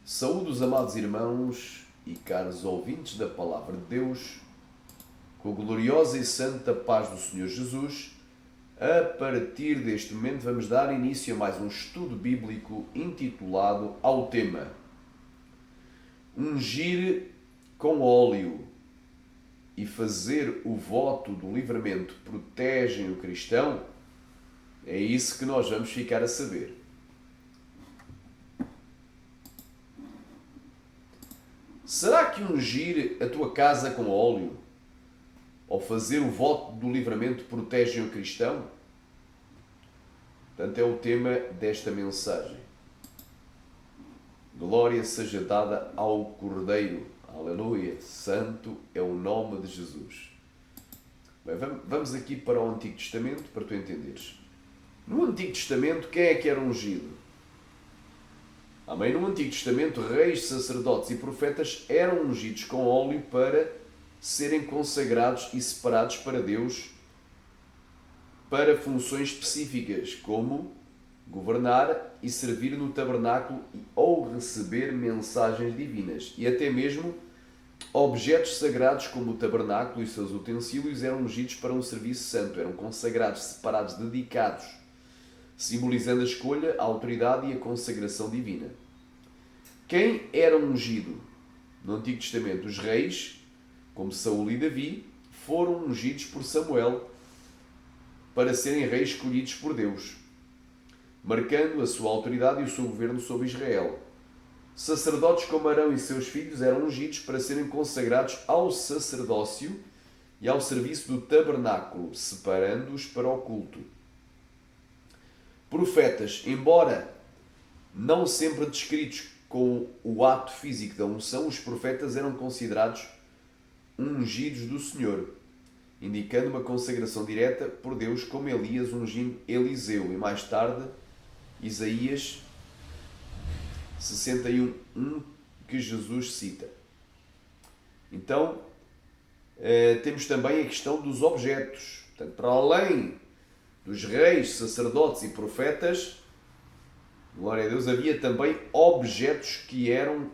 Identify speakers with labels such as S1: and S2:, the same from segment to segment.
S1: Saúde os amados irmãos e caros ouvintes da Palavra de Deus, com a gloriosa e santa paz do Senhor Jesus. A partir deste momento vamos dar início a mais um estudo bíblico intitulado ao tema Ungir com óleo e fazer o voto do livramento protegem o cristão? É isso que nós vamos ficar a saber. Será que ungir a tua casa com óleo ou fazer o voto do livramento protegem o cristão? Portanto, é o tema desta mensagem. Glória seja dada ao Cordeiro. Aleluia! Santo é o nome de Jesus. Bem, vamos aqui para o Antigo Testamento para tu entenderes. No Antigo Testamento, quem é que era ungido? Amém? No Antigo Testamento, reis, sacerdotes e profetas eram ungidos com óleo para serem consagrados e separados para Deus para funções específicas, como governar e servir no tabernáculo ou receber mensagens divinas. E até mesmo objetos sagrados como o tabernáculo e seus utensílios eram ungidos para um serviço santo, eram consagrados, separados, dedicados, simbolizando a escolha, a autoridade e a consagração divina. Quem era ungido no Antigo Testamento? Os reis, como Saul e Davi, foram ungidos por Samuel para serem reis escolhidos por Deus, marcando a sua autoridade e o seu governo sobre Israel. Sacerdotes como Arão e seus filhos eram ungidos para serem consagrados ao sacerdócio e ao serviço do tabernáculo, separando-os para o culto. Profetas, embora não sempre descritos com o ato físico da unção, os profetas eram considerados ungidos do Senhor, indicando uma consagração direta por Deus, como Elias ungindo Eliseu e mais tarde Isaías 61:1 que Jesus cita. Então, temos também a questão dos objetos. Portanto, para além dos reis, sacerdotes e profetas, glória a Deus, havia também objetos que eram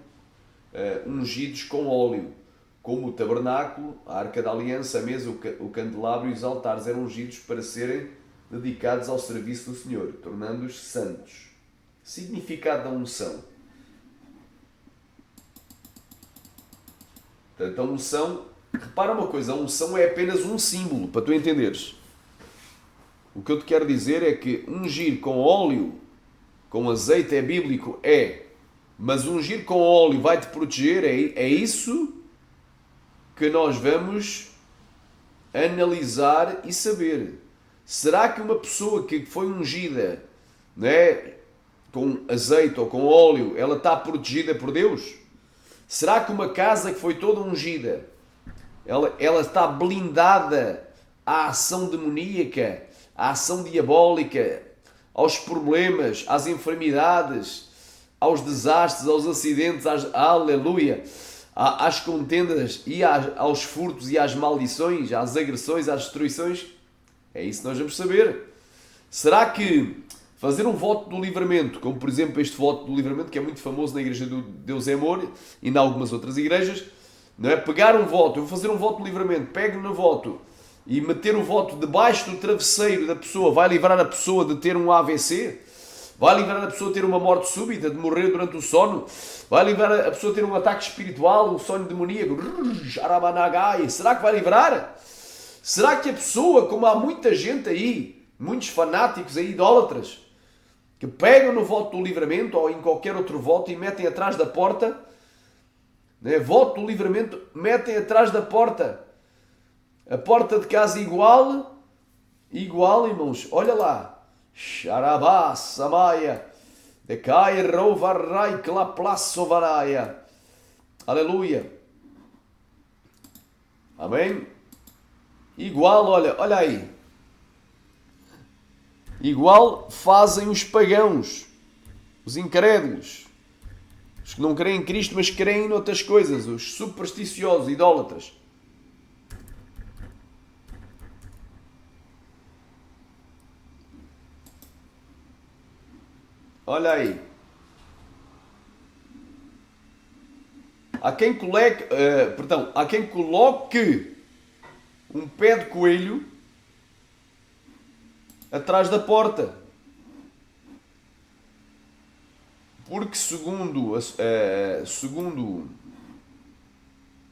S1: ungidos com óleo, como o tabernáculo, a arca da aliança, a mesa, o candelabro e os altares eram ungidos para serem dedicados ao serviço do Senhor, tornando-os santos. Significado da unção. Portanto, a unção, repara uma coisa, a unção é apenas um símbolo, para tu entenderes. O que eu te quero dizer é que ungir com óleo, com azeite é bíblico? É. Mas ungir com óleo vai-te proteger? É isso que nós vamos analisar e saber. Será que uma pessoa que foi ungida, né, com azeite ou com óleo, ela está protegida por Deus? Será que uma casa que foi toda ungida, ela está blindada à ação demoníaca, à ação diabólica, aos problemas, às enfermidades, aos desastres, aos acidentes, aleluia, às contendas e aos furtos e às maldições, às agressões, às destruições? É isso que nós vamos saber. Será que fazer um voto do livramento, como por exemplo este voto do livramento, que é muito famoso na Igreja do Deus é Amor e em algumas outras igrejas, não é? Pegar um voto, eu vou fazer um voto do livramento, pego no voto e meter o voto debaixo do travesseiro da pessoa, vai livrar a pessoa de ter um AVC? Vai livrar a pessoa de ter uma morte súbita, de morrer durante o sono? Vai livrar a pessoa de ter um ataque espiritual, um sonho demoníaco? Será que vai livrar? Será que a pessoa, como há muita gente aí, muitos fanáticos aí, idólatras, que pegam no voto do livramento ou em qualquer outro voto e metem atrás da porta, né? Voto do livramento, metem atrás da porta, a porta de casa igual, irmãos, olha lá, Xarabá, Samaia, Decai, Rouvarai, Claplassovaraia, aleluia, amém? Igual, olha aí, igual fazem os pagãos, os incrédulos, os que não creem em Cristo, mas creem em outras coisas, os supersticiosos, idólatras. Olha aí. há quem coloque um pé de coelho atrás da porta. Porque segundo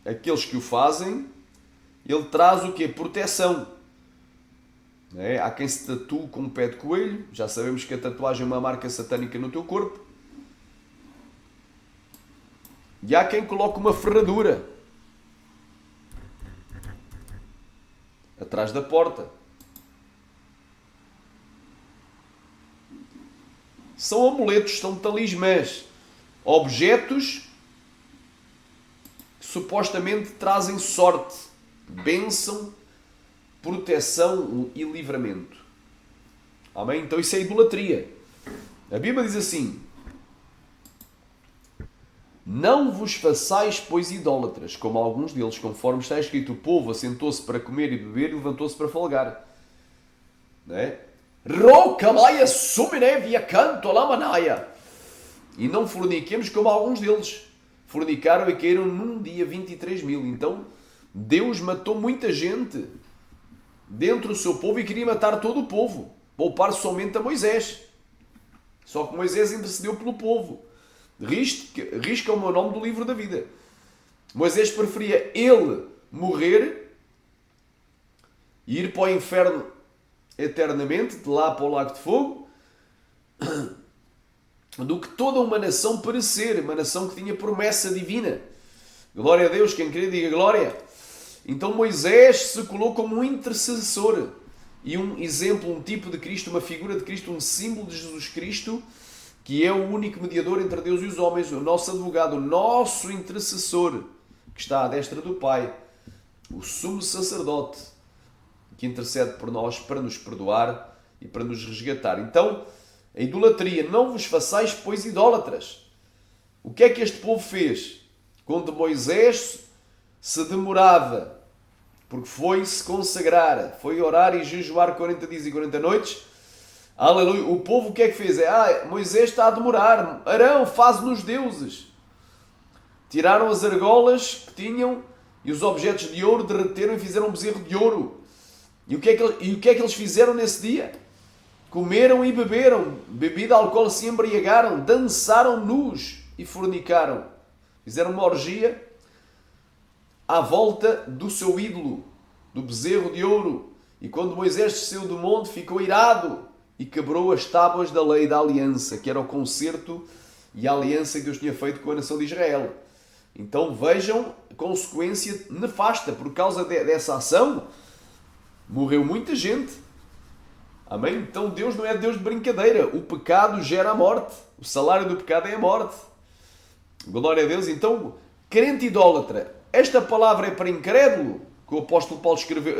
S1: aqueles que o fazem, ele traz o quê? Proteção. Não é? Há quem se tatue com um pé de coelho. Já sabemos que a tatuagem é uma marca satânica no teu corpo. E há quem coloque uma ferradura atrás da porta. São amuletos, são talismãs, objetos que supostamente trazem sorte, bênção, proteção e livramento. Amém? Então isso é idolatria. A Bíblia diz assim: não vos façais, pois, idólatras, como alguns deles, conforme está escrito, o povo assentou-se para comer e beber e levantou-se para folgar. Não é? E não forniquemos como alguns deles. Fornicaram e caíram num dia 23.000. Então, Deus matou muita gente dentro do seu povo e queria matar todo o povo. Poupar somente a Moisés. Só que Moisés intercedeu pelo povo. Risca o meu nome do livro da vida. Moisés preferia ele morrer e ir para o inferno eternamente, de lá para o lago de fogo, do que toda uma nação perecer, uma nação que tinha promessa divina. Glória a Deus, quem queria diga glória. Então Moisés se colocou como um intercessor e um exemplo, um tipo de Cristo, uma figura de Cristo, um símbolo de Jesus Cristo, que é o único mediador entre Deus e os homens, o nosso advogado, o nosso intercessor, que está à destra do Pai, o sumo sacerdote, que intercede por nós para nos perdoar e para nos resgatar. Então, a idolatria, não vos façais, pois, idólatras. O que é que este povo fez? Quando Moisés se demorava, porque foi se consagrar, foi orar e jejuar 40 dias e 40 noites, aleluia, o povo o que é que fez? Moisés está a demorar, Arão, faz-nos deuses. Tiraram as argolas que tinham e os objetos de ouro, derreteram e fizeram um bezerro de ouro. E o que é que eles fizeram nesse dia? Comeram e beberam, bebida alcoólica, se embriagaram, dançaram nus e fornicaram. Fizeram uma orgia à volta do seu ídolo, do bezerro de ouro. E quando Moisés desceu do monte, ficou irado e quebrou as tábuas da lei da aliança, que era o concerto e a aliança que Deus tinha feito com a nação de Israel. Então vejam a consequência nefasta. Por causa dessa ação, morreu muita gente. Amém? Então Deus não é Deus de brincadeira. O pecado gera a morte. O salário do pecado é a morte. Glória a Deus. Então, crente idólatra. Esta palavra é para incrédulo, que o apóstolo Paulo escreveu,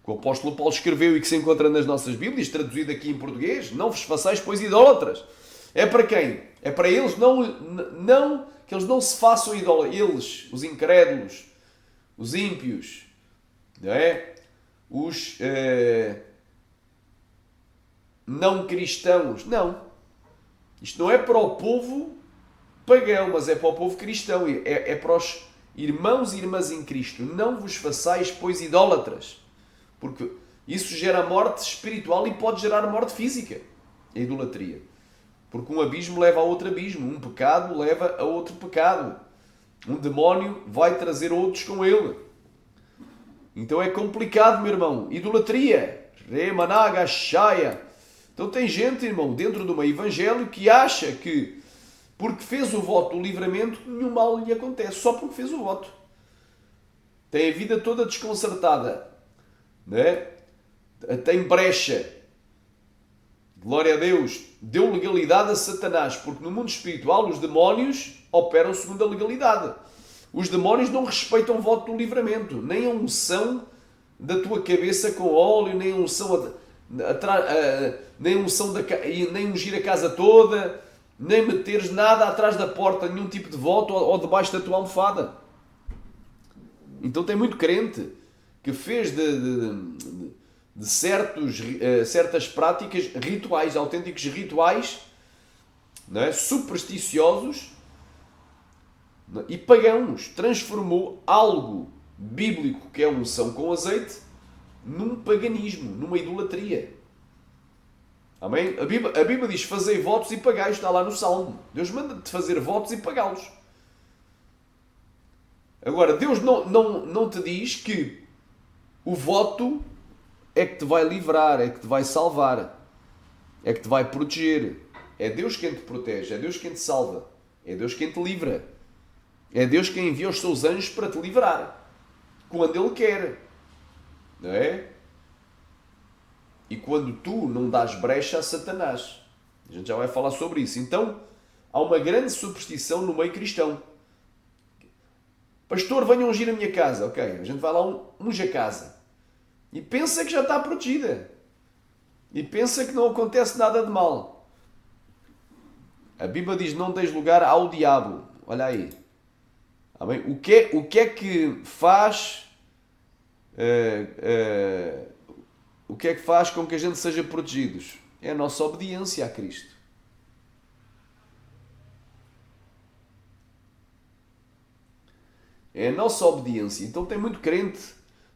S1: que o apóstolo Paulo escreveu e que se encontra nas nossas Bíblias, traduzido aqui em português. Não vos façais, pois, idólatras. É para quem? É para eles, não que eles não se façam idólatras. Eles, os incrédulos, os ímpios, não é? Os não cristãos. Não. Isto não é para o povo pagão, mas é para o povo cristão. É para os irmãos e irmãs em Cristo. Não vos façais, pois, idólatras. Porque isso gera morte espiritual e pode gerar morte física. A idolatria. Porque um abismo leva a outro abismo. Um pecado leva a outro pecado. Um demónio vai trazer outros com ele. Então é complicado, meu irmão. Idolatria. Remanaga Shaya. Então tem gente, irmão, dentro do meio evangelho que acha que porque fez o voto do livramento, nenhum mal lhe acontece. Só porque fez o voto. Tem a vida toda desconcertada. Né? Tem brecha. Glória a Deus. Deu legalidade a Satanás. Porque no mundo espiritual os demónios operam segundo a legalidade. Os demónios não respeitam o voto do livramento. Nem a unção da tua cabeça com óleo, nem a unção nem ungir a casa toda, nem meteres nada atrás da porta, nenhum tipo de voto ou debaixo da tua almofada. Então tem muito crente que fez de certas práticas rituais, autênticos rituais, não é? Supersticiosos, e pagãos. Transformou algo bíblico, que é a unção com azeite, num paganismo, numa idolatria. Amém? A Bíblia diz, fazei votos e pagai, está lá no Salmo. Deus manda-te fazer votos e pagá-los. Agora, Deus não te diz que o voto é que te vai livrar, é que te vai salvar, é que te vai proteger. É Deus quem te protege, é Deus quem te salva, é Deus quem te livra. É Deus quem envia os seus anjos para te livrar, quando Ele quer. Não é? E quando tu não dás brecha a Satanás. A gente já vai falar sobre isso. Então, há uma grande superstição no meio cristão. Pastor, venha ungir a minha casa. Ok, a gente vai lá, unge a casa. E pensa que já está protegida. E pensa que não acontece nada de mal. A Bíblia diz, não deis lugar ao diabo. Olha aí. Amém? O que é que faz... o que é que faz com que a gente seja protegidos? É a nossa obediência a Cristo. É a nossa obediência. Então tem muito crente,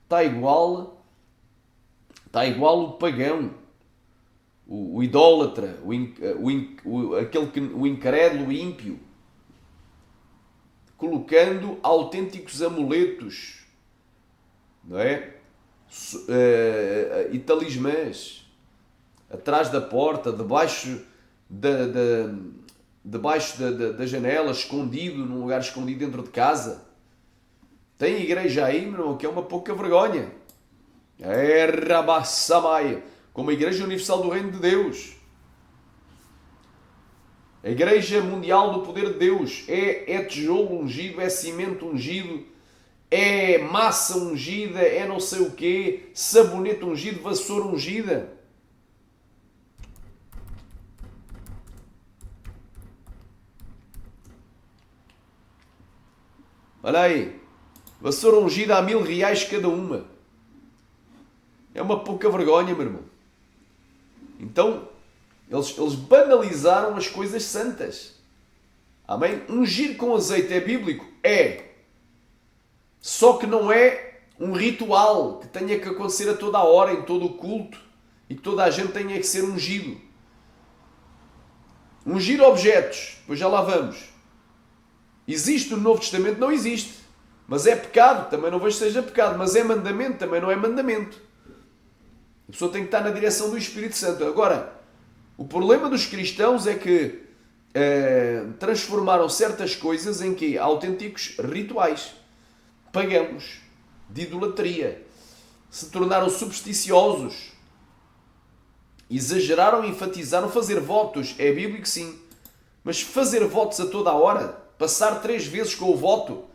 S1: está igual o pagão, o idólatra, o incrédulo, o ímpio, colocando autênticos amuletos, não é? E talismãs atrás da porta, debaixo da janela, escondido, num lugar escondido dentro de casa. Tem igreja aí, meu irmão, que é uma pouca vergonha. É Rabassamai, como a Igreja Universal do Reino de Deus. A Igreja Mundial do Poder de Deus é tijolo ungido, é cimento ungido, é massa ungida, é não sei o quê, sabonete ungido, vassoura ungida. Olha aí, vassoura ungida a R$1000 cada uma. É uma pouca vergonha, meu irmão. Então, eles banalizaram as coisas santas. Amém? Ungir com azeite é bíblico? É. Só que não é um ritual que tenha que acontecer a toda a hora, em todo o culto, e que toda a gente tenha que ser ungido. Ungir objetos, pois já lá vamos. Existe no Novo Testamento? Não existe. Mas é pecado? Também não vejo que seja pecado. Mas é mandamento? Também não é mandamento. A pessoa tem que estar na direção do Espírito Santo. Agora, o problema dos cristãos é que transformaram certas coisas em que autênticos rituais pagãos, de idolatria. Se tornaram supersticiosos. Exageraram e enfatizaram fazer votos. É bíblico, sim. Mas fazer votos a toda a hora, passar 3 vezes com o voto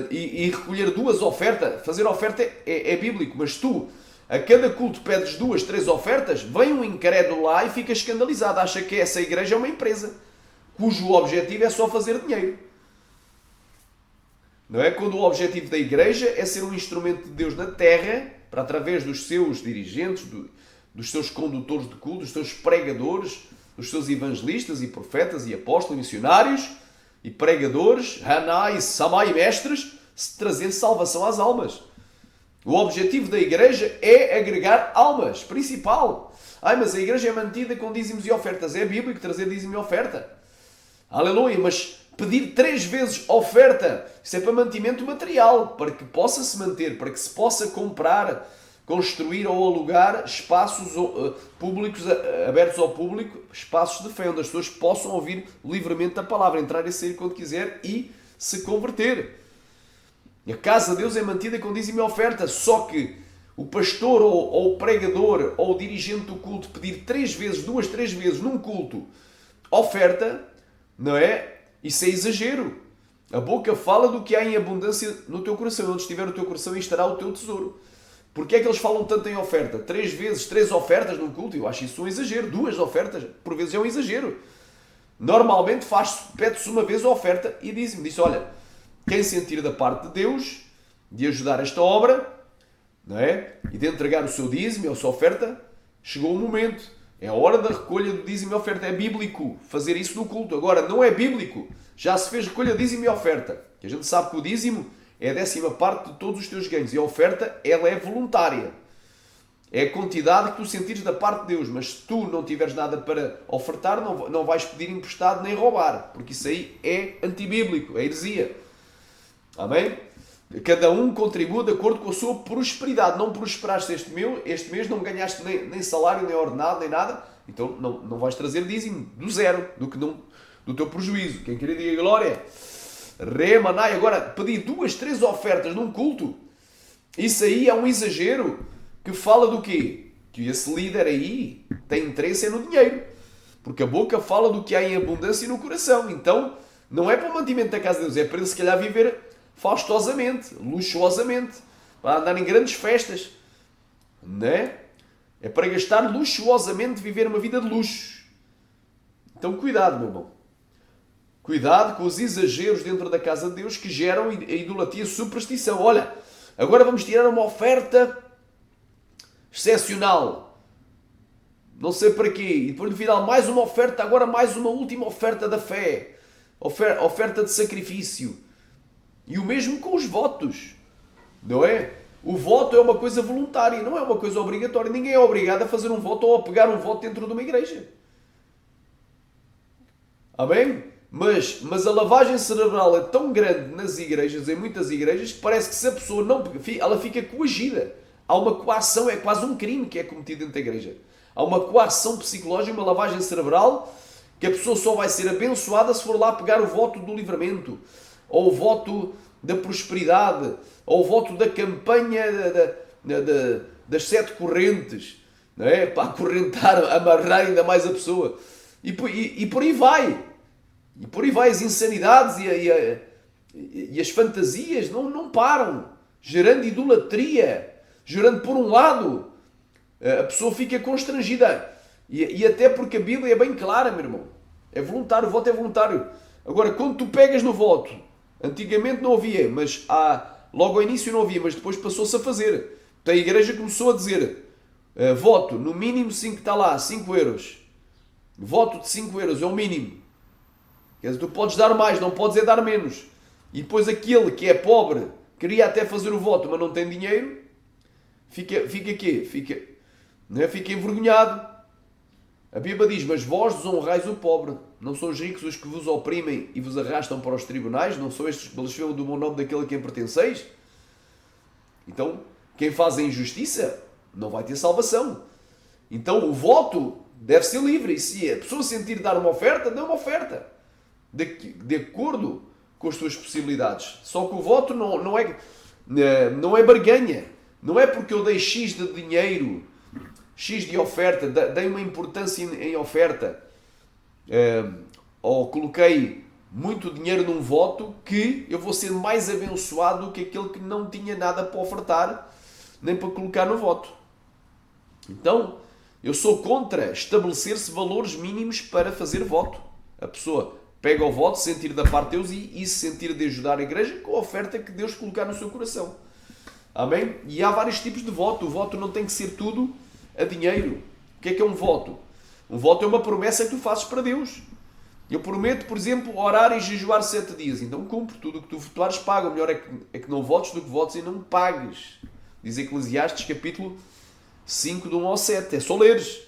S1: e recolher 2 ofertas, fazer oferta é bíblico, mas tu, a cada culto pedes 2, 3 ofertas, vem um incrédulo lá e fica escandalizado, acha que essa igreja é uma empresa, cujo objetivo é só fazer dinheiro. Não é? Quando o objetivo da igreja é ser um instrumento de Deus na terra, para através dos seus dirigentes, dos seus condutores de culto, dos seus pregadores, dos seus evangelistas e profetas e apóstolos e missionários e pregadores, Hanai, Samai, mestres, trazer salvação às almas. O objetivo da igreja é agregar almas, principal. Mas a igreja é mantida com dízimos e ofertas. É bíblico trazer dízimo e oferta. Aleluia, mas pedir 3 vezes oferta, isso é para mantimento material, para que possa se manter, para que se possa comprar, construir ou alugar espaços públicos, abertos ao público, espaços de fé, onde as pessoas possam ouvir livremente a palavra, entrar e sair quando quiser e se converter. A casa de Deus é mantida com dízimo e oferta, só que o pastor ou o pregador ou o dirigente do culto pedir 3 vezes, 2, 3 vezes num culto oferta, não é? Isso é exagero. A boca fala do que há em abundância no teu coração. Onde estiver o teu coração, aí estará o teu tesouro. Porquê é que eles falam tanto em oferta? 3 vezes, 3 ofertas num culto? Eu acho isso um exagero. 2 ofertas, por vezes é um exagero. Normalmente pede-se uma vez a oferta e diz-me, olha, quem sentir da parte de Deus, de ajudar esta obra, não é? E de entregar o seu dízimo ou a sua oferta, chegou o momento. É a hora da recolha do dízimo e oferta. É bíblico fazer isso no culto. Agora, não é bíblico. Já se fez recolha de dízimo e oferta. Que a gente sabe que o dízimo é a 10ª parte de todos os teus ganhos. E a oferta, ela é voluntária. É a quantidade que tu sentires da parte de Deus. Mas se tu não tiveres nada para ofertar, não vais pedir emprestado nem roubar. Porque isso aí é antibíblico, é heresia. Amém? Cada um contribui de acordo com a sua prosperidade. Não prosperaste este mês não ganhaste nem salário, nem ordenado, nem nada. Então não vais trazer dízimo do zero, do teu prejuízo. Quem queria dizer glória? Remanai. Agora, pedir 2, 3 ofertas num culto, isso aí é um exagero que fala do quê? Que esse líder aí tem interesse no dinheiro. Porque a boca fala do que há em abundância no coração. Então, não é para o mantimento da casa de Deus, é para ele se calhar viver faustosamente, luxuosamente, para andar em grandes festas, né? É para gastar luxuosamente, viver uma vida de luxo. Então cuidado, meu irmão. Cuidado com os exageros dentro da casa de Deus que geram a idolatria e a superstição. Olha, agora vamos tirar uma oferta excepcional. Não sei para quê. E depois no final mais uma oferta, agora mais uma última oferta da fé. Oferta de sacrifício. E o mesmo com os votos, não é? O voto é uma coisa voluntária, não é uma coisa obrigatória. Ninguém é obrigado a fazer um voto ou a pegar um voto dentro de uma igreja. Amém? Mas a lavagem cerebral é tão grande nas igrejas, em muitas igrejas, que parece que se a pessoa não... ela fica coagida. Há uma coação, é quase um crime que é cometido dentro da igreja. Há uma coação psicológica, uma lavagem cerebral, que a pessoa só vai ser abençoada se for lá pegar o voto do livramento, ou o voto da prosperidade, ou o voto da campanha das 7 correntes, não é? Para acorrentar, amarrar ainda mais a pessoa. E por aí vai. E por aí vai as insanidades e as fantasias não param, gerando idolatria, gerando por um lado, a pessoa fica constrangida. E até porque a Bíblia é bem clara, meu irmão. É voluntário, o voto é voluntário. Agora, quando tu pegas no voto, antigamente não havia, mas logo ao início não havia, mas depois passou-se a fazer. Então a igreja começou a dizer, voto, no mínimo 5 euros. Voto de 5 euros é o mínimo. Quer dizer, tu podes dar mais, não podes é dar menos. E depois aquele que é pobre, queria até fazer o voto, mas não tem dinheiro, fica quê? Fica envergonhado. A Bíblia diz, mas vós desonrais o pobre. Não são os ricos os que vos oprimem e vos arrastam para os tribunais? Não são estes que blasfemam do bom nome daquele a quem pertenceis? Então, quem faz a injustiça não vai ter salvação. Então, o voto deve ser livre. E se a pessoa sentir dar uma oferta, dê uma oferta. De acordo com as suas possibilidades. Só que o voto não é barganha. Não é porque eu dei X de dinheiro, X de oferta, dei uma importância em oferta, ou coloquei muito dinheiro num voto, que eu vou ser mais abençoado do que aquele que não tinha nada para ofertar, nem para colocar no voto. Então, eu sou contra estabelecer-se valores mínimos para fazer voto. A pessoa pega o voto, sentir da parte de Deus e se sentir de ajudar a igreja com a oferta que Deus colocar no seu coração. Amém? E há vários tipos de voto. O voto não tem que ser tudo a dinheiro. O que é um voto? Um voto é uma promessa que tu fazes para Deus. Eu prometo, por exemplo, orar e jejuar 7 dias. Então cumpre tudo o que tu votares, paga. O melhor é que não votes do que votes e não pagues. Diz Eclesiastes, capítulo 5, do 1 ao 7. É só leres.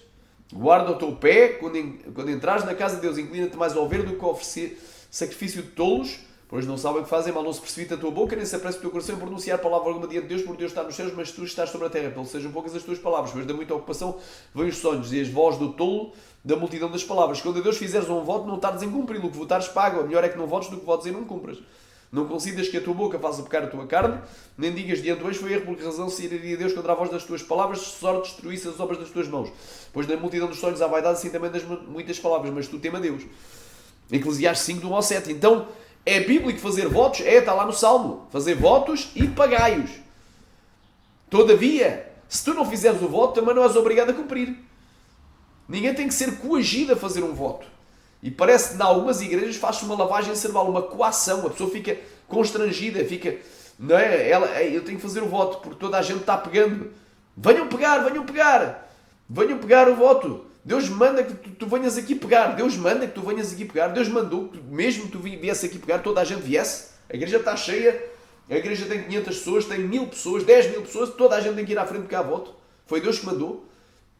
S1: Guarda o teu pé, quando entrares na casa de Deus, inclina-te mais ao ver do que a oferecer sacrifício de tolos, pois não sabem o que fazem, mal não se precipita a tua boca, nem se apresse o teu coração em pronunciar palavra alguma diante de Deus, porque Deus está nos céus, mas tu estás sobre a terra, pelo sejam poucas as tuas palavras, mas da muita ocupação vêm os sonhos e as vozes do tolo da multidão das palavras. Quando a Deus fizeres um voto, não tardes em cumpri-lo, o que votares paga, melhor é que não votes do que votes e não cumpras. Não consideres que a tua boca faça pecar a tua carne, nem digas diante do ex foi erro, por que razão se iria Deus contra a voz das tuas palavras, se sorte destruísse as obras das tuas mãos. Pois na multidão dos sonhos há vaidade, assim também das muitas palavras, mas tu tema Deus. Eclesiastes 5, do 1 ao 7. Então, é bíblico fazer votos? Está lá no Salmo. Fazer votos e pagai-os. Todavia, se tu não fizeres o voto, também não és obrigado a cumprir. Ninguém tem que ser coagido a fazer um voto. E parece que em algumas igrejas faz-se uma lavagem cerebral, uma coação. A pessoa fica constrangida, fica... Não é? Eu tenho que fazer o voto, porque toda a gente está pegando. Venham pegar o voto. Deus manda que tu venhas aqui pegar. Deus manda que tu venhas aqui pegar. Deus mandou que mesmo que tu viesse aqui pegar, toda a gente viesse. A igreja está cheia. A igreja tem 500 pessoas, tem 1000 pessoas, 10.000 pessoas. Toda a gente tem que ir à frente pegar voto. Foi Deus que mandou.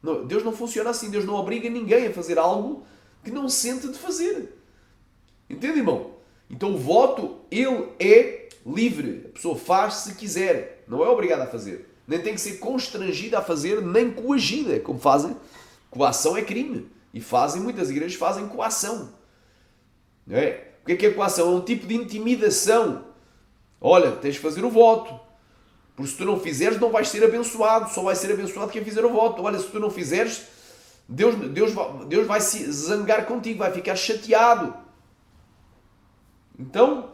S1: Não, Deus não funciona assim. Deus não obriga ninguém a fazer algo que não sente de fazer. Entende, irmão? Então o voto, ele é livre. A pessoa faz se quiser. Não é obrigada a fazer. Nem tem que ser constrangida a fazer, nem coagida, como fazem. Coação é crime. E muitas igrejas fazem coação. Não é? O que é coação? É um tipo de intimidação. Olha, tens de fazer o voto. Porque se tu não fizeres, não vais ser abençoado. Só vai ser abençoado quem fizer o voto. Olha, se tu não fizeres, Deus vai se zangar contigo, vai ficar chateado. Então,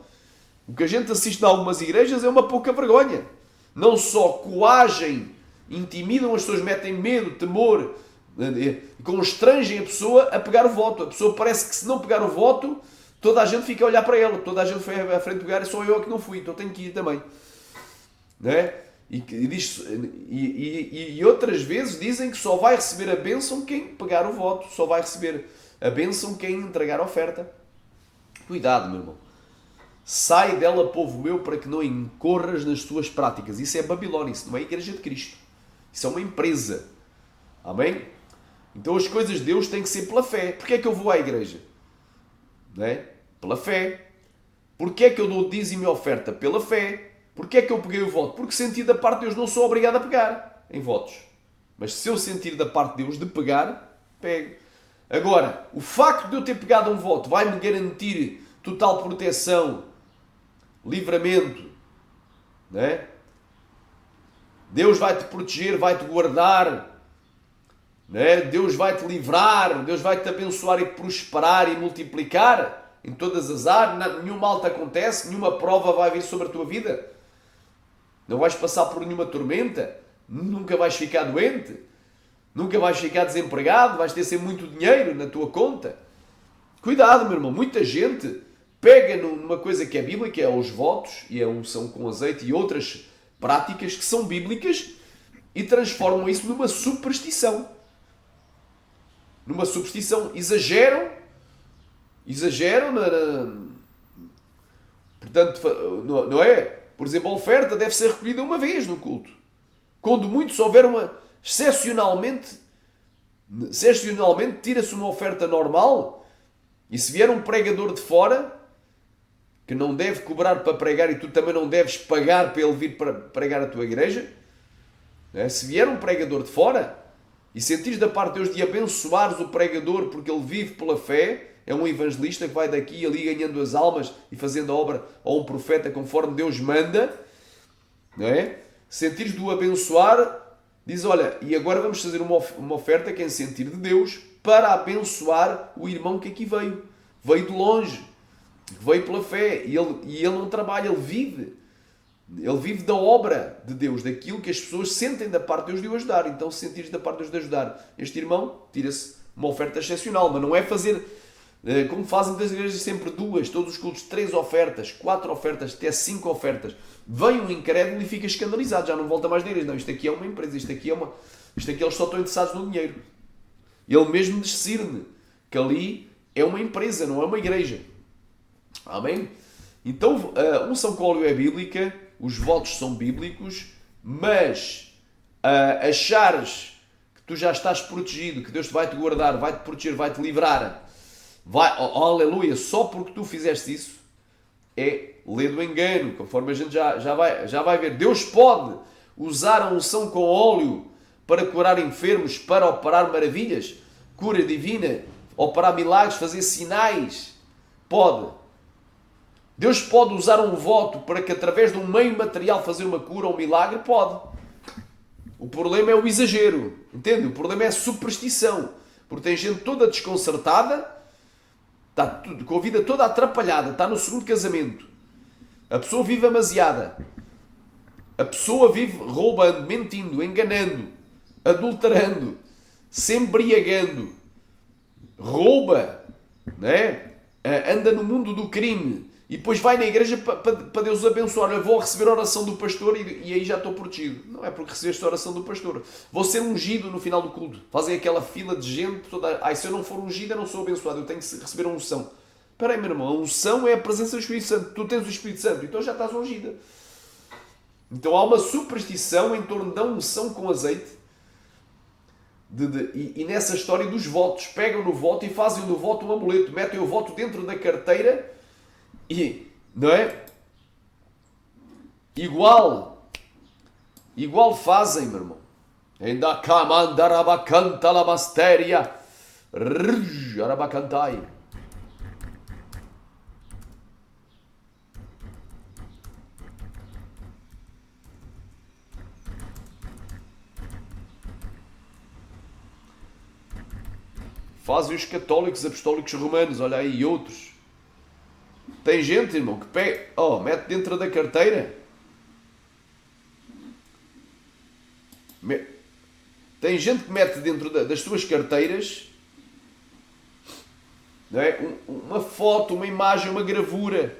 S1: o que a gente assiste em algumas igrejas é uma pouca vergonha. Não só coagem, intimidam as pessoas, metem medo, temor, constrangem a pessoa a pegar o voto. A pessoa parece que se não pegar o voto, toda a gente fica a olhar para ela. Toda a gente foi à frente pegar e só eu que não fui, então tenho que ir também. Não é? E outras vezes dizem que só vai receber a bênção quem pegar o voto. Só vai receber a bênção quem entregar a oferta. Cuidado, meu irmão. Sai dela, povo meu, para que não incorras nas tuas práticas. Isso é Babilónia, isso não é a Igreja de Cristo. Isso é uma empresa. Amém? Então as coisas de Deus têm que ser pela fé. Porquê é que eu vou à igreja? Não é? Pela fé. Porquê é que eu dou dízimo e oferta? Pela fé. Porquê é que eu peguei o voto? Porque senti da parte de Deus, não sou obrigado a pegar em votos. Mas se eu sentir da parte de Deus de pegar, pego. Agora, o facto de eu ter pegado um voto vai-me garantir total proteção, livramento, não é? Deus vai-te proteger, vai-te guardar, não é? Deus vai-te livrar, Deus vai-te abençoar e prosperar e multiplicar em todas as áreas, nenhum mal te acontece, nenhuma prova vai vir sobre a tua vida, não vais passar por nenhuma tormenta, nunca vais ficar doente, nunca vais ficar desempregado, vais ter sempre muito dinheiro na tua conta. Cuidado, meu irmão, muita gente pega numa coisa que é bíblica, que é os votos e a unção com azeite e outras práticas que são bíblicas e transformam isso numa superstição. Numa superstição. Exageram portanto, não é? Por exemplo, a oferta deve ser recolhida uma vez no culto. Quando muito, se houver excepcionalmente tira-se uma oferta normal e se vier um pregador de fora que não deve cobrar para pregar e tu também não deves pagar para ele vir para pregar a tua igreja, se vier um pregador de fora e sentires da parte de Deus de abençoares o pregador porque ele vive pela fé, é um evangelista que vai daqui e ali ganhando as almas e fazendo a obra, ou um profeta conforme Deus manda, não é? Sentires de o abençoar, diz, olha, e agora vamos fazer uma oferta quem sentir de Deus para abençoar o irmão que aqui veio de longe, veio pela fé, e ele não trabalha, ele vive da obra de Deus, daquilo que as pessoas sentem da parte de Deus de o ajudar. Então, se sentires da parte de Deus de ajudar este irmão, tira-se uma oferta excepcional, mas não é fazer como fazem das igrejas sempre 2, todos os cultos, 3 ofertas, 4 ofertas, até 5 ofertas. Vem um incrédulo e fica escandalizado, já não volta mais na igreja. Não, isto aqui é uma empresa, isto aqui eles só estão interessados no dinheiro. Ele mesmo discerne que ali é uma empresa, não é uma igreja. Amém? Então, a unção com óleo é bíblica, os votos são bíblicos, mas achares que tu já estás protegido, que Deus te vai-te guardar, vai-te proteger, vai-te livrar, aleluia, só porque tu fizeste isso, é lei do engano, conforme a gente já vai ver. Deus pode usar a unção com óleo para curar enfermos, para operar maravilhas, cura divina, operar milagres, fazer sinais. Pode. Deus pode usar um voto para que através de um meio material fazer uma cura ou um milagre? Pode. O problema é o exagero, entende? O problema é a superstição, porque tem gente toda desconcertada, está com a vida toda atrapalhada, está no segundo casamento, a pessoa vive amasiada, a pessoa vive roubando, mentindo, enganando, adulterando, se embriagando, rouba, não é? Anda no mundo do crime E depois vai na igreja para Deus abençoar. Eu vou receber a oração do pastor e aí já estou protegido. Não é porque recebeste a oração do pastor. Vou ser ungido no final do culto. Fazem aquela fila de gente toda. Ai, se eu não for ungido, eu não sou abençoado. Eu tenho que receber a unção. Espera aí, meu irmão. A unção é a presença do Espírito Santo. Tu tens o Espírito Santo, então já estás ungida. Então há uma superstição em torno da unção com azeite. E nessa história dos votos. Pegam no voto e fazem do voto um amuleto. Metem o voto dentro da carteira. E, não é? Igual fazem, meu irmão. Ainda camandarabacanta lamastéria. Arabacantai. Fazem os católicos apostólicos romanos, olha aí, e outros. Tem gente, irmão, que pega, mete dentro da carteira. Tem gente que mete dentro das suas carteiras, não é? Uma foto, uma imagem, uma gravura.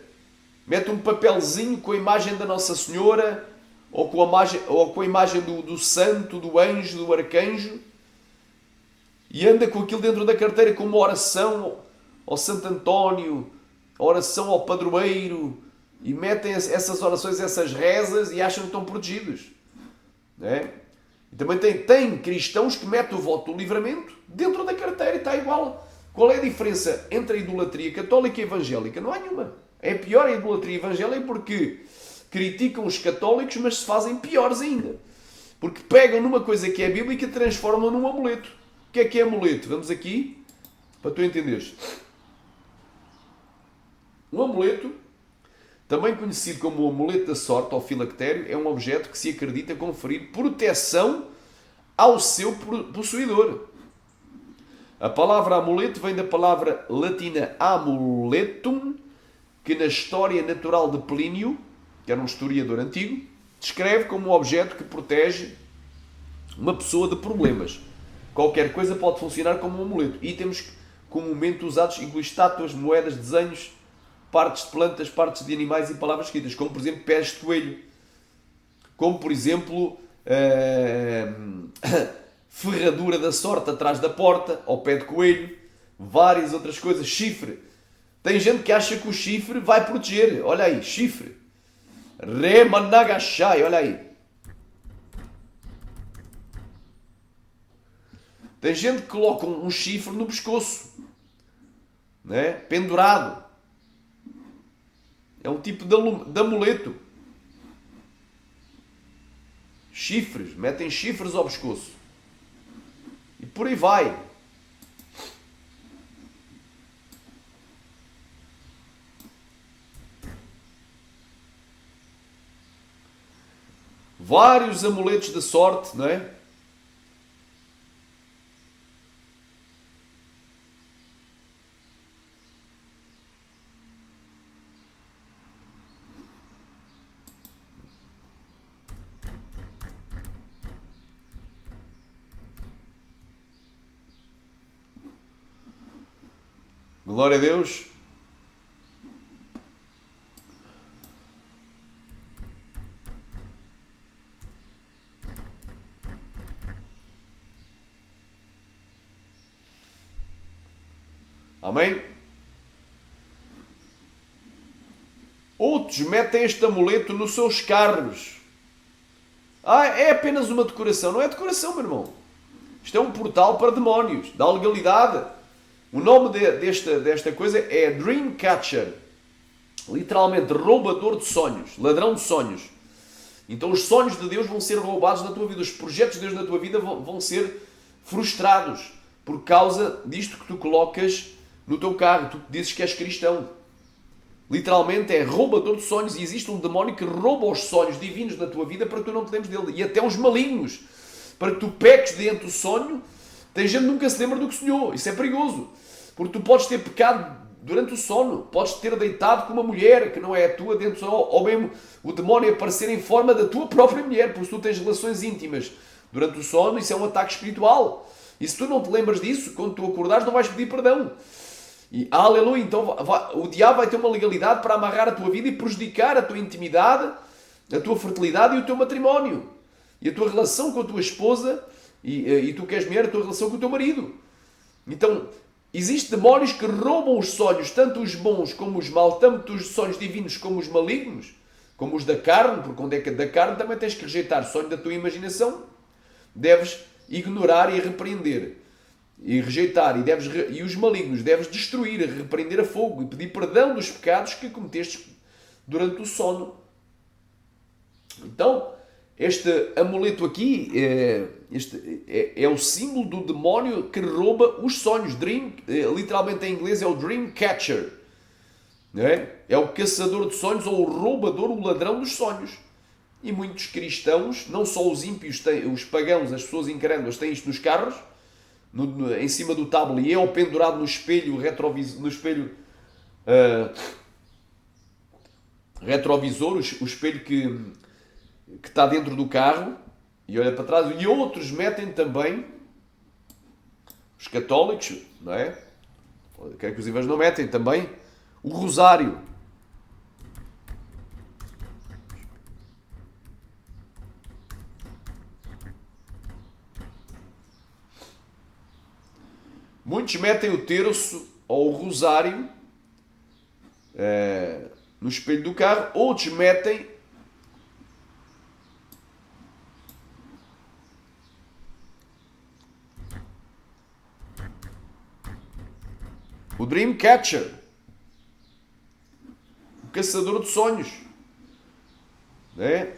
S1: Mete um papelzinho com a imagem da Nossa Senhora ou com a imagem do santo, do anjo, do arcanjo. E anda com aquilo dentro da carteira como uma oração ao Santo António, oração ao padroeiro, e metem essas orações, essas rezas, e acham que estão protegidos. Não é? E também tem cristãos que metem o voto do livramento dentro da carteira e está igual. Qual é a diferença entre a idolatria católica e evangélica? Não há nenhuma. É pior a idolatria evangélica porque criticam os católicos, mas se fazem piores ainda. Porque pegam numa coisa que é bíblica e transformam num amuleto. O que é amuleto? Vamos aqui, para tu entenderes. Um amuleto, também conhecido como o amuleto da sorte ou filactério, é um objeto que se acredita conferir proteção ao seu possuidor. A palavra amuleto vem da palavra latina amuletum, que na história natural de Plínio, que era um historiador antigo, descreve como um objeto que protege uma pessoa de problemas. Qualquer coisa pode funcionar como um amuleto. Itens comumente usados incluem estátuas, moedas, desenhos, partes de plantas, partes de animais e palavras escritas, como por exemplo pés de coelho, como por exemplo ferradura da sorte atrás da porta, ao pé de coelho, várias outras coisas, chifre. Tem gente que acha que o chifre vai proteger, olha aí, chifre. Remanagashai, olha aí. Tem gente que coloca um chifre no pescoço, né? Pendurado. É um tipo de amuleto. Chifres, metem chifres ao pescoço. E por aí vai. Vários amuletos da sorte, não é? Glória a Deus. Amém? Outros metem este amuleto nos seus carros. É apenas uma decoração. Não é decoração, meu irmão. Isto é um portal para demónios, da legalidade. O nome desta coisa é Dreamcatcher. Literalmente, roubador de sonhos, ladrão de sonhos. Então os sonhos de Deus vão ser roubados na tua vida. Os projetos de Deus na tua vida vão ser frustrados por causa disto que tu colocas no teu carro. Tu dizes que és cristão. Literalmente é roubador de sonhos. E existe um demónio que rouba os sonhos divinos na tua vida para que tu não te lembres dele. E até os malignos. Para que tu peques dentro do sonho. Tem gente que nunca se lembra do que sonhou. Isso é perigoso. Porque tu podes ter pecado durante o sono. Podes ter deitado com uma mulher que não é a tua dentro do sono. Ou mesmo o demónio aparecer em forma da tua própria mulher. Porque se tu tens relações íntimas durante o sono, isso é um ataque espiritual. E se tu não te lembras disso, quando tu acordares, não vais pedir perdão. E aleluia, então o diabo vai ter uma legalidade para amarrar a tua vida e prejudicar a tua intimidade, a tua fertilidade e o teu matrimónio. E a tua relação com a tua esposa, e tu que és mulher, a tua relação com o teu marido. Então, existem demónios que roubam os sonhos, tanto os bons como os maus, tanto os sonhos divinos como os malignos, como os da carne, porque onde é que da carne também tens que rejeitar o sonho da tua imaginação, deves ignorar e repreender, e rejeitar, e os malignos deves destruir, repreender a fogo, e pedir perdão dos pecados que cometeste durante o sono. Então, este amuleto aqui é o símbolo do demónio que rouba os sonhos. Literalmente em inglês é o dream catcher. Não é? É o caçador de sonhos ou o roubador, o ladrão dos sonhos. E muitos cristãos, não só os ímpios, os pagãos, as pessoas incrédulas, têm isto nos carros, em cima do tablier ou pendurado no espelho retrovisor, retrovisor, o espelho que está dentro do carro e olha para trás. E outros metem também, os católicos, não é? Quer que os evangélicos não metem também o rosário. Muitos metem o terço ou o rosário no espelho do carro, outros metem o Dreamcatcher, o caçador de sonhos. Né?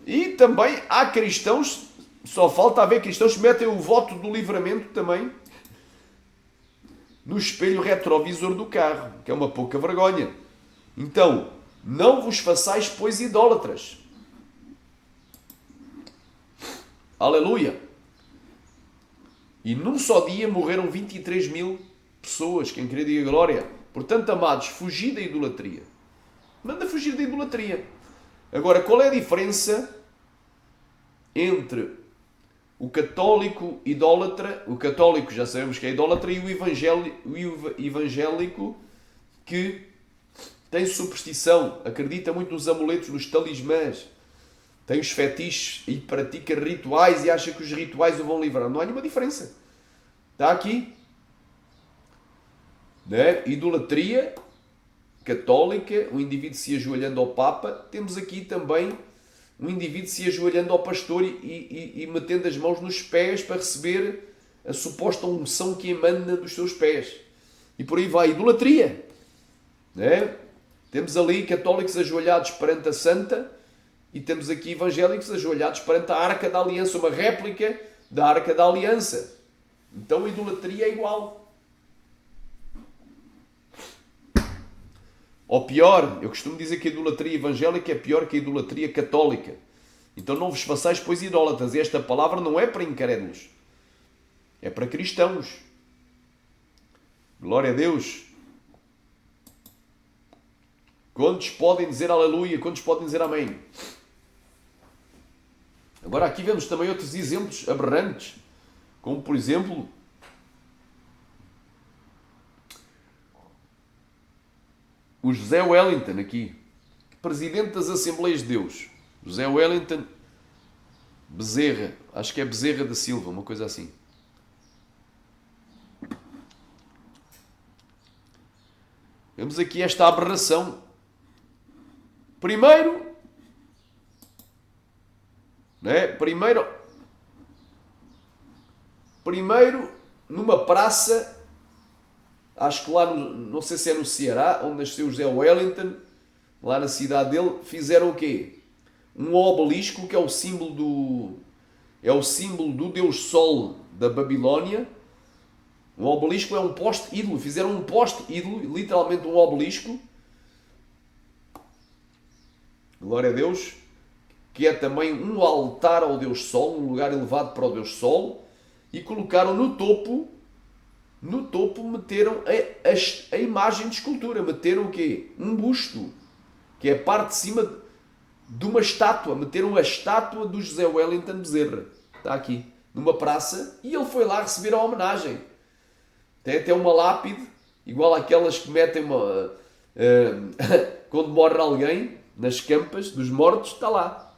S1: E também há cristãos, só falta haver cristãos que metem o voto do livramento também no espelho retrovisor do carro, que é uma pouca vergonha. Então, não vos façais, pois, idólatras. Aleluia! E num só dia morreram 23 mil pessoas, quem queria diga glória. Portanto, amados, fugi da idolatria. Manda fugir da idolatria. Agora, qual é a diferença entre o católico idólatra, o católico já sabemos que é idólatra, e o evangélico que tem superstição, acredita muito nos amuletos, nos talismãs, tem os fetiches e pratica rituais e acha que os rituais o vão livrar. Não há nenhuma diferença. Está aqui. Né? Idolatria católica, o indivíduo se ajoelhando ao Papa. Temos aqui também um indivíduo se ajoelhando ao pastor e metendo as mãos nos pés para receber a suposta unção que emana dos seus pés. E por aí vai. Idolatria. Né? Temos ali católicos ajoelhados perante a Santa e temos aqui evangélicos ajoelhados perante a Arca da Aliança, uma réplica da Arca da Aliança. Então a idolatria é igual. Ou pior, eu costumo dizer que a idolatria evangélica é pior que a idolatria católica. Então não vos façais, pois, idólatras. E esta palavra não é para incrédulos. É para cristãos. Glória a Deus. Quantos podem dizer aleluia? Quantos podem dizer amém? Agora aqui vemos também outros exemplos aberrantes. Como, por exemplo, o José Wellington aqui, presidente das Assembleias de Deus. José Wellington Bezerra, acho que é Bezerra da Silva, uma coisa assim. Vemos aqui esta aberração. Primeiro, né? Primeiro, numa praça, acho que lá, não sei se é no Ceará, onde nasceu José Wellington, lá na cidade dele, fizeram o quê? Um obelisco que é o símbolo do Deus Sol da Babilónia. Um obelisco é um poste ídolo. Fizeram um poste ídolo, literalmente um obelisco. Glória a Deus. Que é também um altar ao Deus Sol, um lugar elevado para o Deus Sol. E colocaram no topo meteram a imagem de escultura. Meteram o quê? Um busto. Que é a parte de cima de uma estátua. Meteram a estátua do José Wellington Bezerra. Está aqui. Numa praça. E ele foi lá receber a homenagem. Tem até uma lápide, igual àquelas que metem quando morre alguém, nas campas dos mortos, está lá.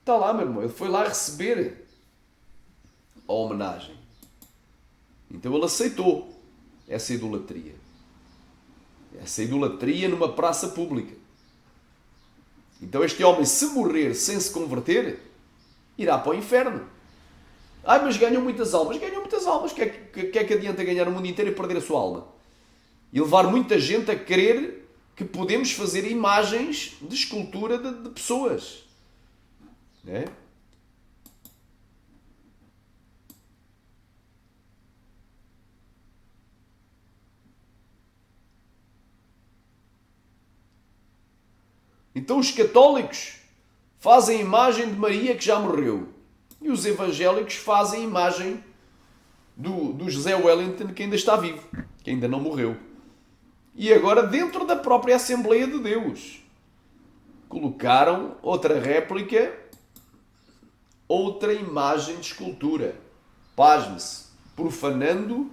S1: Está lá, meu irmão. Ele foi lá receber a homenagem. Então ele aceitou essa idolatria. Essa idolatria numa praça pública. Então este homem, se morrer sem se converter, irá para o inferno. Mas ganham muitas almas. Ganham muitas almas. O que é que adianta ganhar o mundo inteiro e perder a sua alma? E levar muita gente a crer que podemos fazer imagens de escultura de pessoas. Não é? Então os católicos fazem a imagem de Maria que já morreu. E os evangélicos fazem a imagem do José Wellington que ainda está vivo, que ainda não morreu. E agora dentro da própria Assembleia de Deus colocaram outra réplica, outra imagem de escultura. Pasme-se, profanando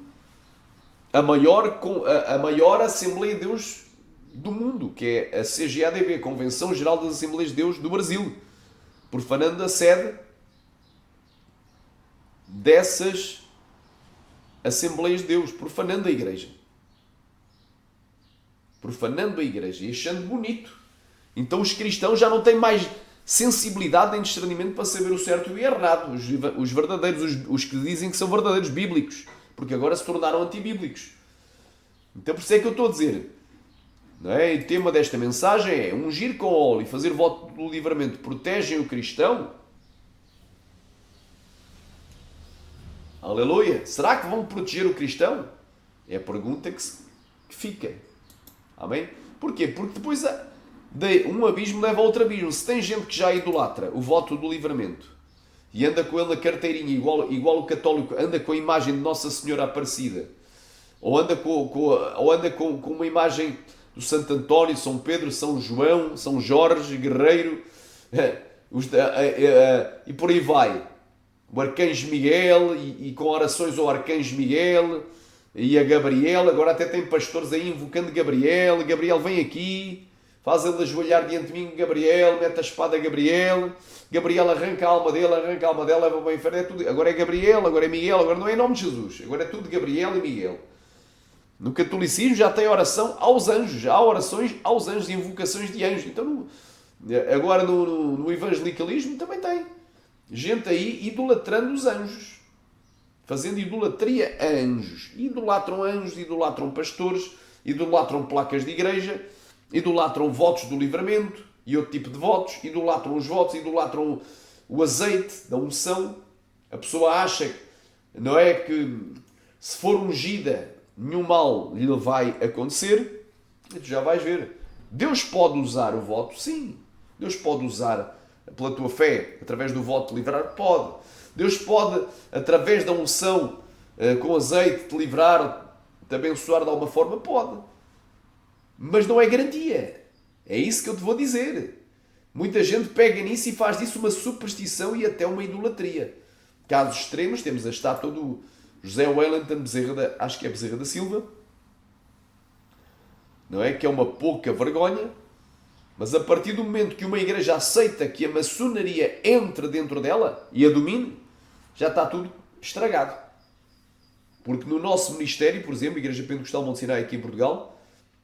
S1: a maior Assembleia de Deus do mundo, que é a CGADB, Convenção Geral das Assembleias de Deus do Brasil, profanando a sede dessas Assembleias de Deus, profanando a Igreja. Profanando a Igreja e achando bonito. Então os cristãos já não têm mais sensibilidade nem discernimento para saber o certo e o errado. Os verdadeiros, os que dizem que são verdadeiros bíblicos, porque agora se tornaram antibíblicos. Então por isso é que eu estou a dizer, não é? O tema desta mensagem é: ungir com óleo e fazer voto do livramento protegem o cristão? Aleluia! Será que vão proteger o cristão? É a pergunta que fica. Amém? Porquê? Porque depois um abismo leva a outro abismo. Se tem gente que já idolatra o voto do livramento e anda com ele na carteirinha, igual o católico anda com a imagem de Nossa Senhora Aparecida, ou anda com uma imagem do Santo António, São Pedro, São João, São Jorge, Guerreiro, e por aí vai. O Arcanjo Miguel, e com orações ao Arcanjo Miguel e a Gabriel. Agora até tem pastores aí invocando Gabriel. Gabriel vem aqui, faz ele ajoelhar diante de mim. Gabriel, mete a espada a Gabriel. Gabriel arranca a alma dele, leva para o inferno. É tudo. Agora é Gabriel, agora é Miguel, agora não é em nome de Jesus. Agora é tudo Gabriel e Miguel. No catolicismo já tem oração aos anjos, já há orações aos anjos, invocações de anjos. Então, agora no evangelicalismo também tem gente aí idolatrando os anjos, fazendo idolatria a anjos. Idolatram pastores, idolatram placas de igreja, idolatram votos do livramento e outro tipo de votos, idolatram os votos, idolatram o azeite da unção. A pessoa acha, não é, que se for ungida nenhum mal lhe vai acontecer. E tu já vais ver. Deus pode usar o voto? Sim. Deus pode usar pela tua fé, através do voto, te livrar? Pode. Deus pode, através da unção com azeite, te livrar, te abençoar de alguma forma? Pode. Mas não é garantia. É isso que eu te vou dizer. Muita gente pega nisso e faz disso uma superstição e até uma idolatria. Casos extremos, temos a estátua do José Wellington acho que é Bezerra da Silva, não é? Que é uma pouca vergonha. Mas a partir do momento que uma igreja aceita que a maçonaria entre dentro dela e a domine, já está tudo estragado. Porque no nosso ministério, por exemplo, a Igreja Pentecostal Monte Sinai aqui em Portugal,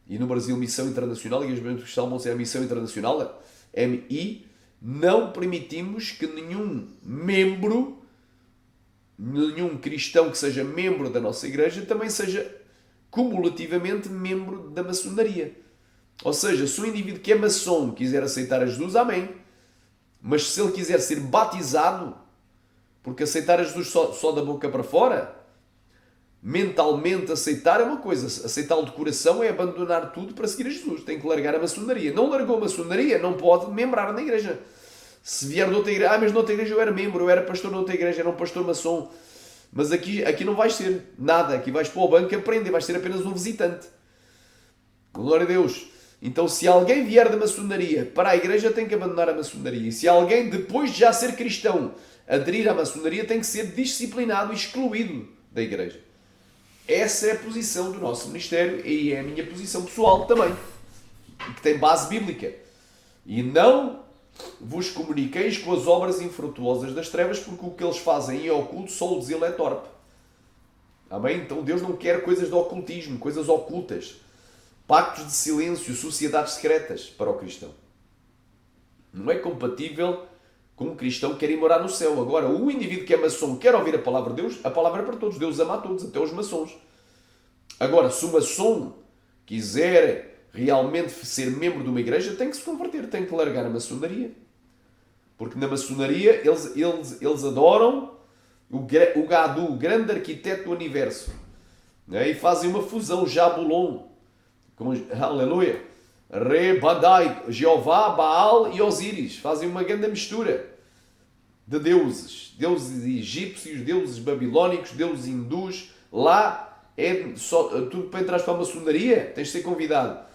S1: e no Brasil Missão Internacional, a Igreja Pentecostal Monte Sinai Missão Internacional, MI, não permitimos que nenhum cristão que seja membro da nossa igreja também seja cumulativamente membro da maçonaria. Ou seja, se um indivíduo que é maçom quiser aceitar a Jesus, amém. Mas se ele quiser ser batizado, porque aceitar a Jesus só da boca para fora, mentalmente aceitar é uma coisa, aceitá-lo de coração é abandonar tudo para seguir a Jesus. Tem que largar a maçonaria. Não largou a maçonaria, não pode membrar na igreja. Se vier de outra igreja, mas noutra igreja eu era membro, eu era pastor noutra igreja, era um pastor maçom. Mas aqui não vais ser nada, aqui vais para o banco aprender, vais ser apenas um visitante. Glória a Deus. Então, se alguém vier da maçonaria para a igreja, tem que abandonar a maçonaria. E se alguém, depois de já ser cristão, aderir à maçonaria tem que ser disciplinado e excluído da igreja. Essa é a posição do nosso ministério e é a minha posição pessoal também, que tem base bíblica. E não vos comuniqueis com as obras infrutuosas das trevas, porque o que eles fazem em oculto só o zelo é torpe. Amém? Então Deus não quer coisas de ocultismo, coisas ocultas, pactos de silêncio, sociedades secretas para o cristão. Não é compatível com um cristão que quer ir morar no céu. Agora, o indivíduo que é maçom quer ouvir a palavra de Deus, a palavra é para todos. Deus ama a todos, até os maçons. Agora, se o maçom quiser realmente ser membro de uma igreja, tem que se converter, tem que largar a maçonaria. Porque na maçonaria eles adoram o Gadu, o grande arquiteto do universo. Né? E fazem uma fusão, Jabulon, com, aleluia, Re, Badai, Jeová, Baal e Osíris. Fazem uma grande mistura de deuses. Deuses egípcios, deuses babilónicos, deuses hindus. Lá é só, tu para entrar para a maçonaria tens de ser convidado.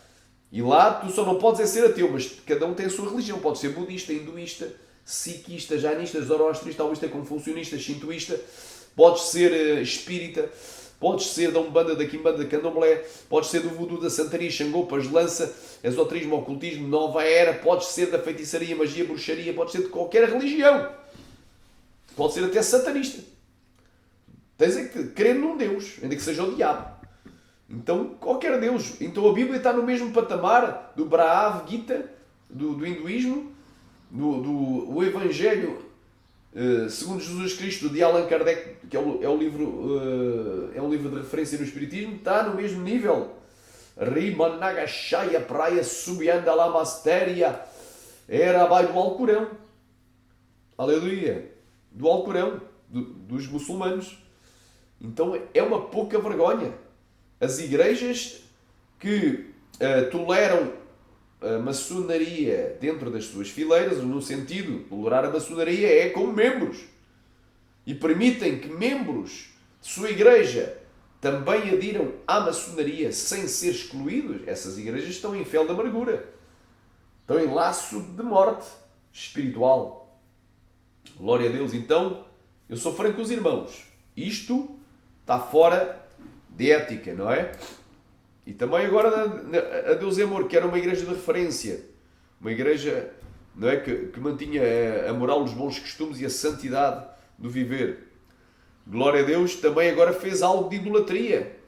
S1: E lá tu só não podes ser ateu, mas cada um tem a sua religião. Pode ser budista, hinduísta, sikhista, jainista, zoroastrista, taoísta, confucionista, shintoísta. Podes ser espírita. Podes ser da Umbanda, da Quimbanda, da Candomblé. Podes ser do Voodoo, da Santaria, Xangô, Pagelança, esoterismo, ocultismo, nova era. Podes ser da feitiçaria, magia, bruxaria. Podes ser de qualquer religião. Pode ser até satanista. Tens é que crer num Deus, ainda que seja o diabo. Então, qualquer Deus. Então a Bíblia está no mesmo patamar do Bhagavad Gita, do hinduísmo, do Evangelho segundo Jesus Cristo, de Allan Kardec, que é um livro de referência no Espiritismo, está no mesmo nível. Rimanagashaya praia subianda la mastéria era abaixo do Alcorão. Aleluia. Do Alcorão, dos muçulmanos. Então é uma pouca vergonha. As igrejas que toleram a maçonaria dentro das suas fileiras, no sentido de tolerar a maçonaria é como membros, e permitem que membros de sua igreja também adiram à maçonaria sem ser excluídos, essas igrejas estão em fel de amargura, estão em laço de morte espiritual. Glória a Deus. Então, eu sou franco com os irmãos, isto está fora de ética, não é? E também agora a Deus é Amor, que era uma igreja de referência, uma igreja, não é, que mantinha a moral, os bons costumes e a santidade do viver. Glória a Deus, também agora fez algo de idolatria.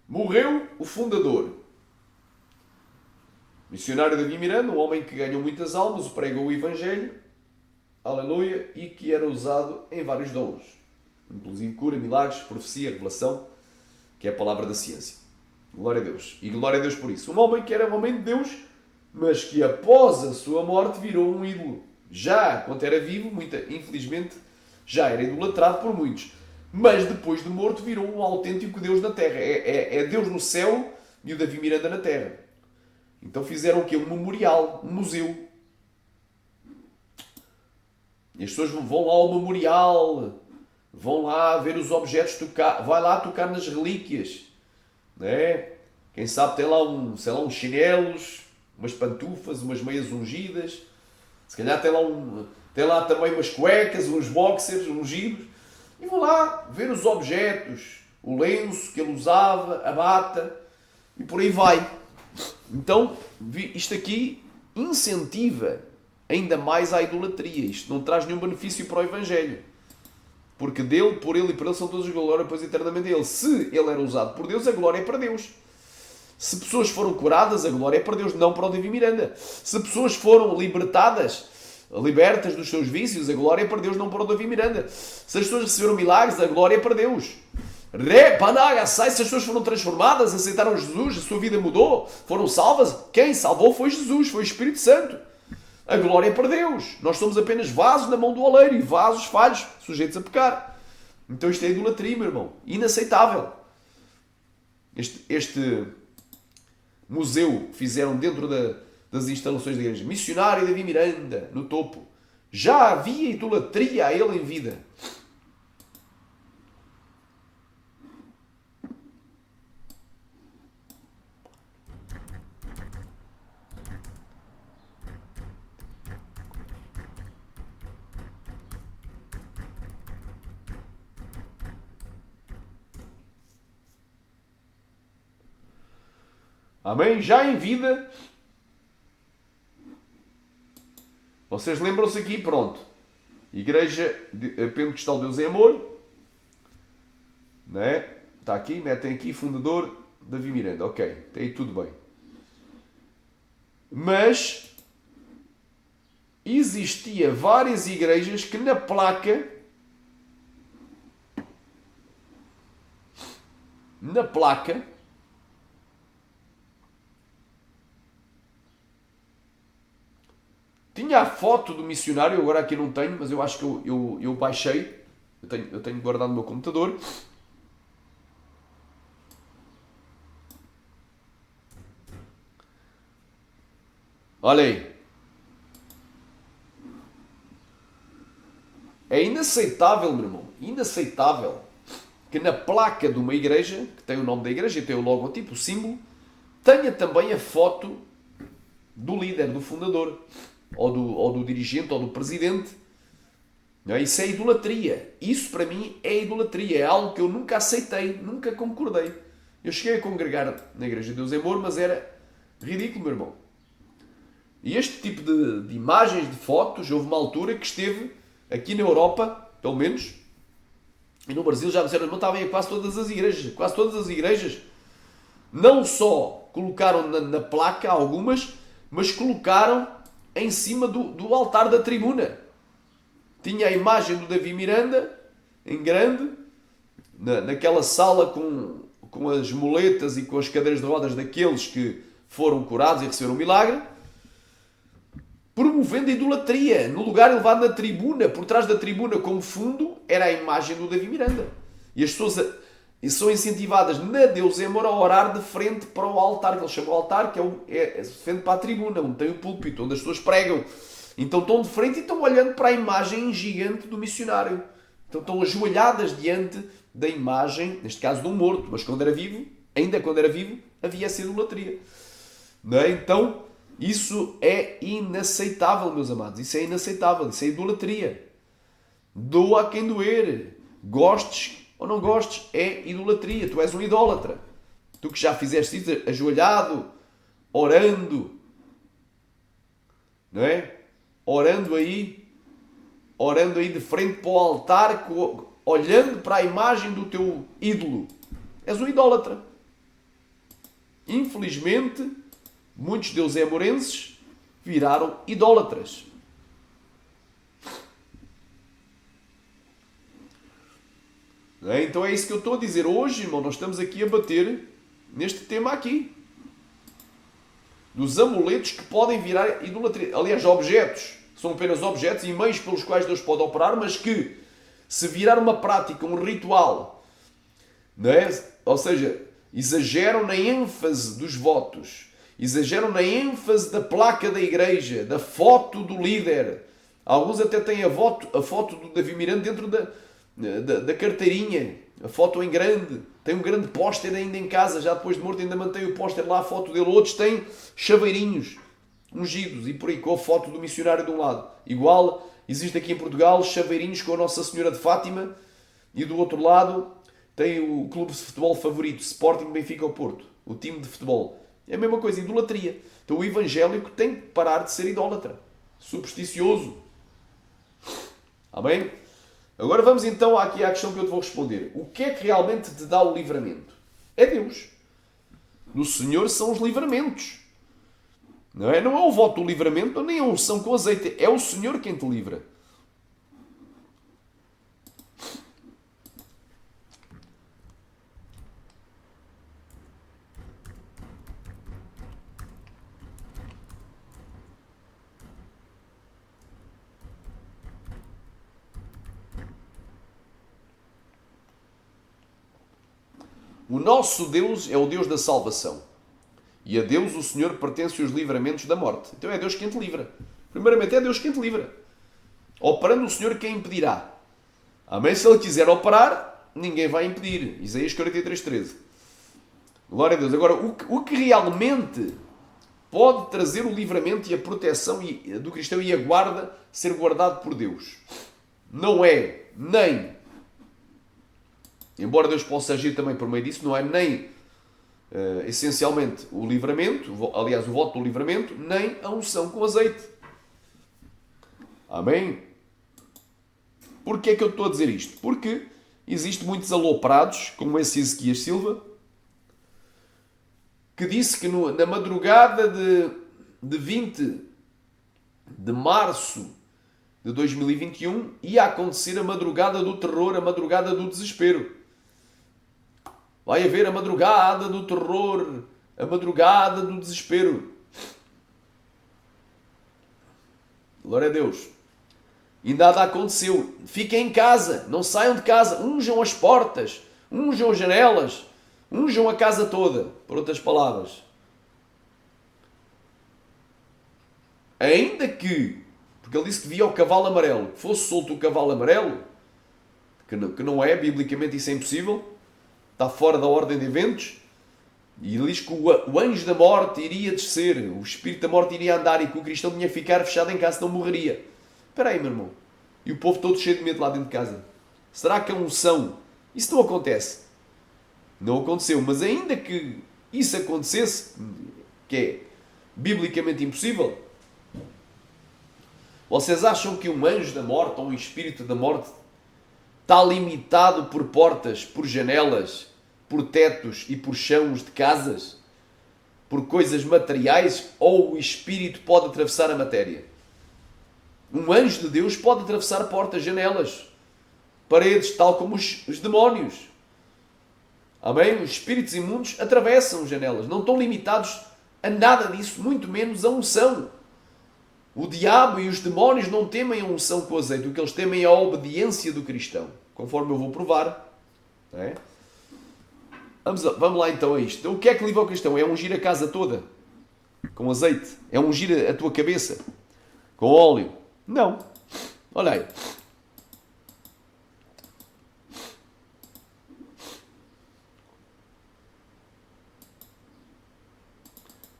S1: Morreu o fundador, missionário Davi Miranda, um homem que ganhou muitas almas, pregou o Evangelho, aleluia, e que era usado em vários dons, inclusive cura, milagres, profecia, revelação, que é a palavra da ciência. Glória a Deus. E glória a Deus por isso. Um homem que era um homem de Deus, mas que após a sua morte virou um ídolo. Já quando era vivo, infelizmente, já era idolatrado por muitos. Mas depois de morto virou um autêntico Deus na terra. É Deus no céu e o Davi Miranda na terra. Então fizeram o quê? Um memorial, um museu. E as pessoas vão lá ao memorial, vão lá ver os objetos, vai lá tocar nas relíquias, né? Quem sabe tem lá uns chinelos, umas pantufas, umas meias ungidas, se calhar tem lá também umas cuecas, uns boxers ungidos, e vão lá ver os objetos, o lenço que ele usava, a bata, e por aí vai. Então, isto aqui incentiva ainda mais à idolatria. Isto não traz nenhum benefício para o Evangelho. Porque dele, por ele e por ele são todas as glórias, pois eternamente ele. Se ele era usado por Deus, a glória é para Deus. Se pessoas foram curadas, a glória é para Deus, não para o Davi Miranda. Se pessoas foram libertas dos seus vícios, a glória é para Deus, não para o Davi Miranda. Se as pessoas receberam milagres, a glória é para Deus. Se as pessoas foram transformadas, aceitaram Jesus, a sua vida mudou, foram salvas, quem salvou foi Jesus, foi o Espírito Santo. A glória é para Deus. Nós somos apenas vasos na mão do oleiro e vasos falhos, sujeitos a pecar. Então isto é idolatria, meu irmão. Inaceitável. Este museu que fizeram dentro das instalações da igreja. Missionário Davi Miranda, no topo. Já havia idolatria a ele em vida. Amém? Já em vida, vocês lembram-se aqui, pronto. Igreja Pentecostal Deus é Amor, né? Está aqui, metem aqui, fundador Davi Miranda. Ok, está aí tudo bem. Mas existia várias igrejas que na placa tinha a foto do missionário. Agora aqui não tenho, mas eu acho que eu baixei. Eu tenho guardado no meu computador. Olha aí. É inaceitável, meu irmão. Inaceitável que na placa de uma igreja, que tem o nome da igreja e tem o logotipo, o símbolo, tenha também a foto do líder, do fundador, ou do dirigente, ou do presidente. Não é? Isso é idolatria. Isso para mim é idolatria. É algo que eu nunca aceitei, nunca concordei. Eu cheguei a congregar na Igreja de Deus em Amor, mas era ridículo, meu irmão. E este tipo de imagens, de fotos, houve uma altura que esteve aqui na Europa, pelo menos, e no Brasil já disseram, não estava em quase todas as igrejas. Quase todas as igrejas não só colocaram na placa algumas, mas colocaram em cima do altar da tribuna. Tinha a imagem do Davi Miranda, em grande, naquela sala com as muletas e com as cadeiras de rodas daqueles que foram curados e receberam um milagre, promovendo a idolatria. No lugar elevado na tribuna, por trás da tribuna, como fundo, era a imagem do Davi Miranda. E as pessoas são incentivadas na Deus em Amor a orar de frente para o altar, que eles chamam de altar, que é de frente para a tribuna, onde tem o púlpito, onde as pessoas pregam. Então estão de frente e estão olhando para a imagem gigante do missionário. Então estão ajoelhadas diante da imagem, neste caso de um morto, mas quando era vivo, ainda quando era vivo, havia essa idolatria. Não é? Então, isso é inaceitável, meus amados. Isso é inaceitável, isso é idolatria. Doa a quem doer. Gostes ou não gostes, é idolatria. Tu és um idólatra. Tu que já fizeste isso ajoelhado, orando, não é? Orando aí de frente para o altar, olhando para a imagem do teu ídolo. És um idólatra. Infelizmente, muitos deusemorenses viraram idólatras. Então é isso que eu estou a dizer. Hoje, irmão, nós estamos aqui a bater neste tema aqui. Dos amuletos que podem virar idolatria. Aliás, objetos. São apenas objetos e meios pelos quais Deus pode operar, mas que, se virar uma prática, um ritual, não é? Ou seja, exageram na ênfase dos votos, exageram na ênfase da placa da igreja, da foto do líder. Alguns até têm a foto do Davi Miranda dentro da carteirinha, a foto em grande. Tem um grande póster ainda em casa, já depois de morto ainda mantém o póster lá, a foto dele. Outros têm chaveirinhos ungidos e por aí, com a foto do missionário de um lado. Igual, existe aqui em Portugal chaveirinhos com a Nossa Senhora de Fátima e do outro lado tem o clube de futebol favorito, Sporting, Benfica ou Porto. O time de futebol. É a mesma coisa, idolatria. Então o evangélico tem que parar de ser idólatra, supersticioso. Amém? Agora vamos então aqui à questão que eu te vou responder. O que é que realmente te dá o livramento? É Deus. No Senhor são os livramentos. Não é o voto do livramento, nem a unção com azeite. É o Senhor quem te livra. O nosso Deus é o Deus da salvação. E a Deus, o Senhor, pertence os livramentos da morte. Então é Deus quem te livra. Primeiramente é Deus quem te livra. Operando o Senhor, quem impedirá? Amém? Se Ele quiser operar, ninguém vai impedir. Isaías 43:13. Glória a Deus. Agora, o que realmente pode trazer o livramento e a proteção do cristão e a guarda, ser guardado por Deus, não é nem, embora Deus possa agir também por meio disso, não é nem essencialmente o livramento, aliás, o voto do livramento, nem a unção com azeite. Amém? Porquê é que eu estou a dizer isto? Porque existem muitos aloprados, como esse Ezequias Silva, que disse que na madrugada de 20 de março de 2021 ia acontecer a madrugada do terror, a madrugada do desespero. Vai haver a madrugada do terror, a madrugada do desespero. Glória a Deus. E nada aconteceu. Fiquem em casa, não saiam de casa, unjam as portas, unjam as janelas, unjam a casa toda, por outras palavras. Ainda que, porque ele disse que via o cavalo amarelo, que fosse solto o cavalo amarelo, que não é, biblicamente isso é impossível, está fora da ordem de eventos, e ele diz que o anjo da morte iria descer, o espírito da morte iria andar e que o cristão tinha que ficar fechado em casa, não morreria. Espera aí, meu irmão. E o povo todo cheio de medo lá dentro de casa. Será que a unção... Isso não acontece. Não aconteceu. Mas ainda que isso acontecesse, que é biblicamente impossível, vocês acham que um anjo da morte ou um espírito da morte está limitado por portas, por janelas, por tetos e por chãos de casas? Por coisas materiais? Ou o espírito pode atravessar a matéria? Um anjo de Deus pode atravessar portas, janelas, paredes, tal como os demónios. Amém? Os espíritos imundos atravessam janelas. Não estão limitados a nada disso, muito menos a unção. O diabo e os demónios não temem a unção com azeite. O que eles temem é a obediência do cristão. Conforme eu vou provar. É? Vamos lá então a isto. Então, o que é que leva ao cristão? É ungir a casa toda com azeite? É ungir a tua cabeça com óleo? Não. Olha aí.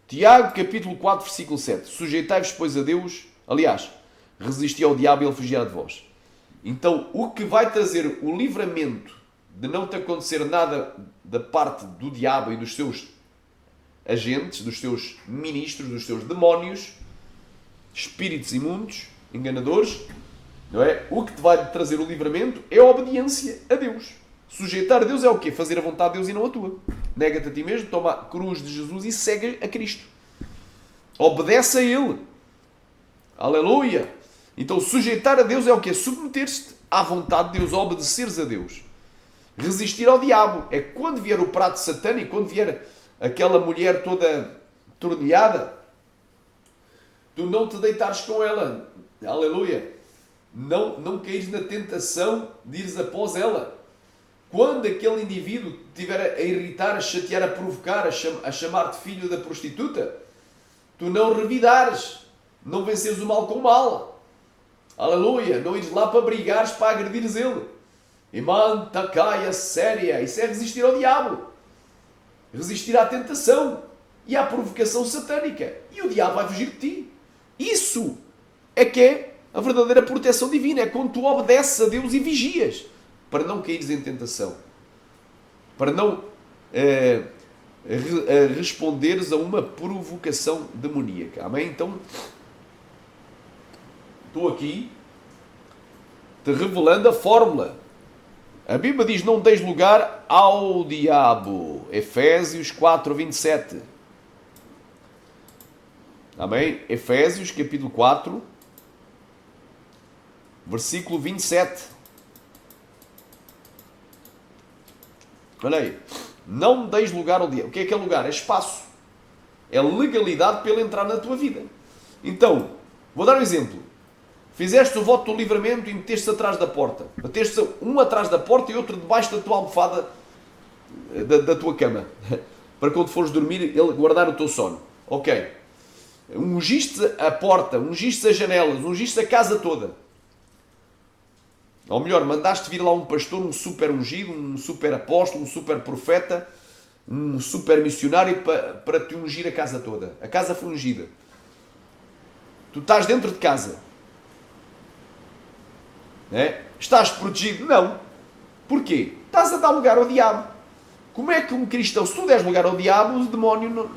S1: Tiago, capítulo 4, versículo 7. Sujeitai-vos, pois, a Deus. Aliás, resisti ao diabo e ele fugirá de vós. Então, o que vai trazer o livramento de não te acontecer nada da parte do diabo e dos seus agentes, dos seus ministros, dos seus demónios, espíritos imundos, enganadores, não é? O que te vai trazer o livramento é a obediência a Deus. Sujeitar a Deus é o quê? Fazer a vontade de Deus e não a tua. Nega-te a ti mesmo, toma a cruz de Jesus e segue a Cristo. Obedece a Ele. Aleluia! Então, sujeitar a Deus é o quê? Submeter-te à vontade de Deus, obedeceres a Deus. Resistir ao diabo é quando vier o prato satânico, quando vier aquela mulher toda torneada, tu não te deitares com ela. Aleluia! Não caís na tentação de ires após ela. Quando aquele indivíduo te estiver a irritar, a chatear, a provocar, a chamar-te filho da prostituta, tu não revidares, não venceres o mal com o mal. Aleluia! Não ires lá para brigares, para agredires ele. E manta, caia, séria. Isso é resistir ao diabo. Resistir à tentação e à provocação satânica. E o diabo vai fugir de ti. Isso é que é a verdadeira proteção divina. É quando tu obedeces a Deus e vigias. Para não caíres em tentação. Para não responderes a uma provocação demoníaca. Amém? Então, estou aqui te revelando a fórmula. A Bíblia diz, não deis lugar ao diabo. Efésios 4, 27. Amém? Efésios, capítulo 4, versículo 27. Olha aí. Não deis lugar ao diabo. O que é lugar? É espaço. É legalidade para ele entrar na tua vida. Então, vou dar um exemplo. Fizeste o voto do livramento e meteste-se atrás da porta. Meteste-se um atrás da porta e outro debaixo da tua almofada da tua cama. Para quando fores dormir, ele guardar o teu sono. Ok. Ungiste a porta, ungiste as janelas, ungiste a casa toda. Ou melhor, mandaste vir lá um pastor, um super ungido, um super apóstolo, um super profeta, um super missionário para te ungir a casa toda. A casa foi ungida. Tu estás dentro de casa. Estás protegido? Não. Porquê? Estás a dar lugar ao diabo. Como é que um cristão, se tu deres lugar ao diabo, o demónio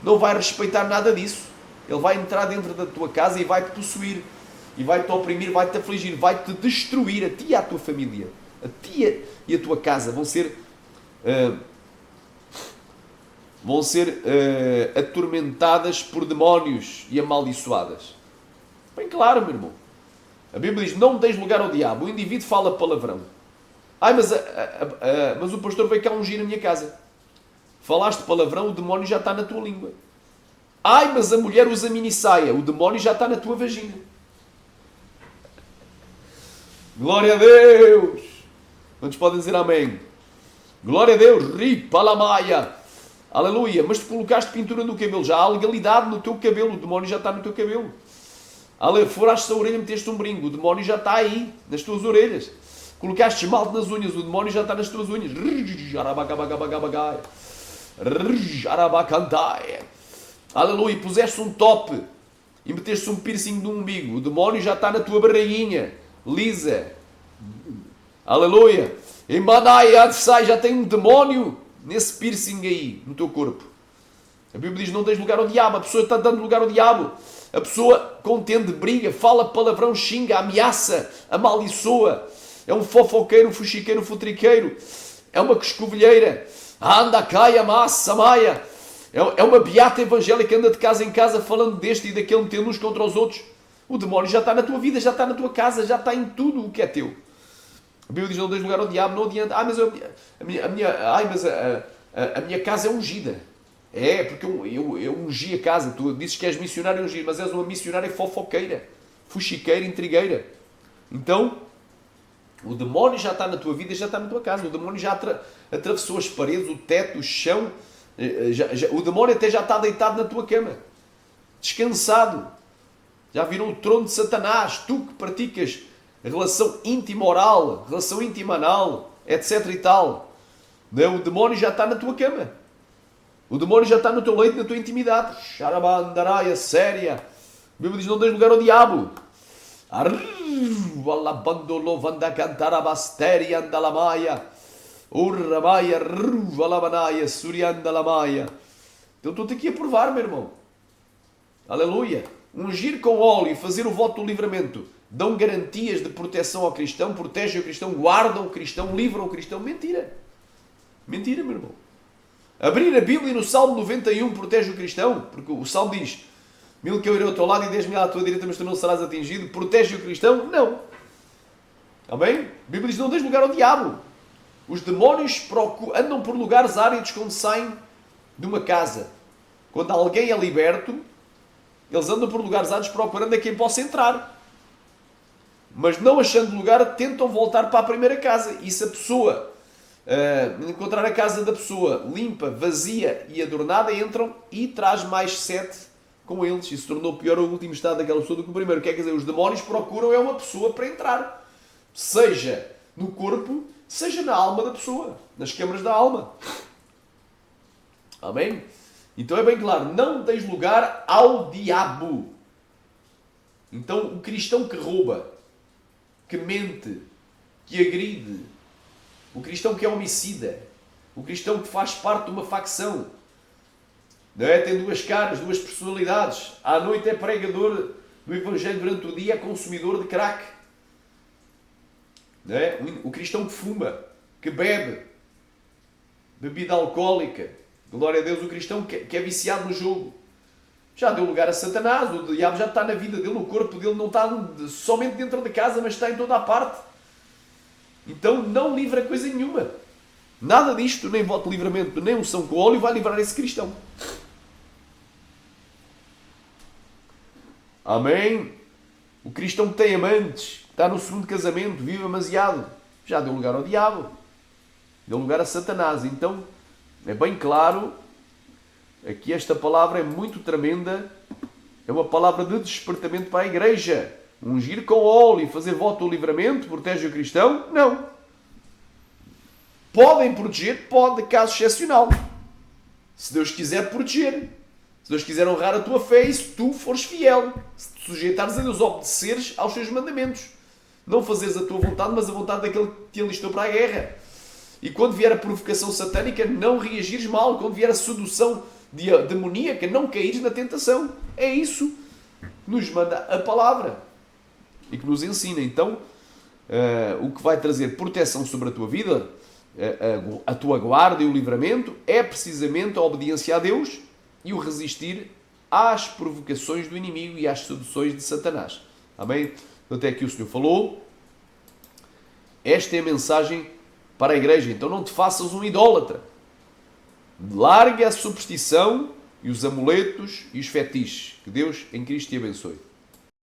S1: não vai respeitar nada disso. Ele vai entrar dentro da tua casa e vai-te possuir. E vai-te oprimir, vai-te afligir, vai-te destruir, a ti e a tua família. A ti e a tua casa vão ser atormentadas por demónios e amaldiçoadas. Bem claro, meu irmão. A Bíblia diz, não deis lugar ao diabo. O indivíduo fala palavrão. Ai, mas o pastor veio cá ungir a minha casa. Falaste palavrão, o demónio já está na tua língua. Ai, mas a mulher usa mini-saia. O demónio já está na tua vagina. Glória a Deus! Quantos podem dizer amém? Glória a Deus! Ripalamaia! Aleluia! Mas tu colocaste pintura no cabelo. Já há legalidade no teu cabelo. O demónio já está no teu cabelo. Furaste a orelha, meteste um brinco. O demónio já está aí, nas tuas orelhas. Colocaste esmalte nas unhas. O demónio já está nas tuas unhas. Aleluia! Puseste um top e meteste um piercing no umbigo. O demónio já está na tua barriguinha. Lisa. Aleluia! E Manai, sai, já tem um demónio nesse piercing aí, no teu corpo. A Bíblia diz, não tens lugar ao diabo. A pessoa está dando lugar ao diabo. A pessoa contende, briga, fala palavrão, xinga, ameaça, amaldiçoa. É um fofoqueiro, um fuxiqueiro, um futriqueiro. É uma coscovilheira. Anda, caia, massa, maia. É uma beata evangélica que anda de casa em casa falando deste e daquele, metendo uns contra os outros. O demónio já está na tua vida, já está na tua casa, já está em tudo o que é teu. A Bíblia diz, não deis lugar ao diabo, não adianta. A minha casa é ungida. É, porque eu ungi a casa. Tu dizes que és missionário ungir, mas és uma missionária fofoqueira, fuxiqueira, intrigueira. Então, o demónio já está na tua vida, já está na tua casa. O demónio já atravessou as paredes, o teto, o chão. O demónio até já está deitado na tua cama. Descansado. Já virou o trono de Satanás. Tu que praticas relação íntima oral, relação íntima anal, etc e tal. O demónio já está na tua cama. O demónio já está no teu leito, na tua intimidade. Xarabandaraia, séria. A Bíblia diz, não deis lugar ao diabo. Alabandolo vanda cantar abasteria andalamaia. Urramaia, ruvalabanaia, suriandalamaia. Então estou-te aqui a provar, meu irmão. Aleluia. Ungir com óleo e fazer o voto do livramento dão garantias de proteção ao cristão, protegem o cristão, guardam o cristão, livram o cristão. Mentira. Mentira, meu irmão. Abrir a Bíblia no Salmo 91 protege o cristão, porque o Salmo diz 1000 que eu irei ao teu lado e 10.000 à tua direita, mas tu não serás atingido. Protege o cristão? Não. Amém? A Bíblia diz, não deis lugar ao diabo. Os demónios andam por lugares áridos quando saem de uma casa. Quando alguém é liberto, eles andam por lugares áridos procurando a quem possa entrar. Mas não achando lugar, tentam voltar para a primeira casa. E se a pessoa encontrar a casa da pessoa limpa, vazia e adornada, entram e traz mais 7 com eles. E se tornou pior o último estado daquela pessoa do que o primeiro. Quer dizer, os demónios procuram uma pessoa para entrar. Seja no corpo, seja na alma da pessoa. Nas câmaras da alma. Amém? Então é bem claro, não deis lugar ao diabo. Então o cristão que rouba, que mente, que agride, o cristão que é homicida, o cristão que faz parte de uma facção, não é? Tem duas caras, duas personalidades. À noite é pregador do Evangelho, durante o dia é consumidor de crack. Não é? O cristão que fuma, que bebe, bebida alcoólica. Glória a Deus, o cristão que é viciado no jogo. Já deu lugar a Satanás, o diabo já está na vida dele, o corpo dele não está somente dentro de casa, mas está em toda a parte. Então não livra coisa nenhuma. Nada disto, nem voto de livramento, nem unção com óleo vai livrar esse cristão. Amém? O cristão que tem amantes, que está no segundo casamento, vive amasiado, já deu lugar ao diabo. Deu lugar a Satanás. Então, é bem claro, aqui esta palavra é muito tremenda, é uma palavra de despertamento para a igreja. Ungir com óleo e fazer voto do livramento protege o cristão? Não. Podem proteger? Pode, caso excepcional. Se Deus quiser proteger. Se Deus quiser honrar a tua fé e se tu fores fiel. Se te sujeitares a Deus, obedeceres aos seus mandamentos. Não fazeres a tua vontade, mas a vontade daquele que te alistou para a guerra. E quando vier a provocação satânica, não reagires mal. Quando vier a sedução demoníaca, não caíres na tentação. É isso que nos manda a palavra e que nos ensina. Então, o que vai trazer proteção sobre a tua vida, a tua guarda e o livramento, é precisamente a obediência a Deus e o resistir às provocações do inimigo e às seduções de Satanás. Amém? Até aqui o Senhor falou. Esta é a mensagem para a igreja. Então não te faças um idólatra. Larga a superstição e os amuletos e os fetiches. Que Deus em Cristo te abençoe.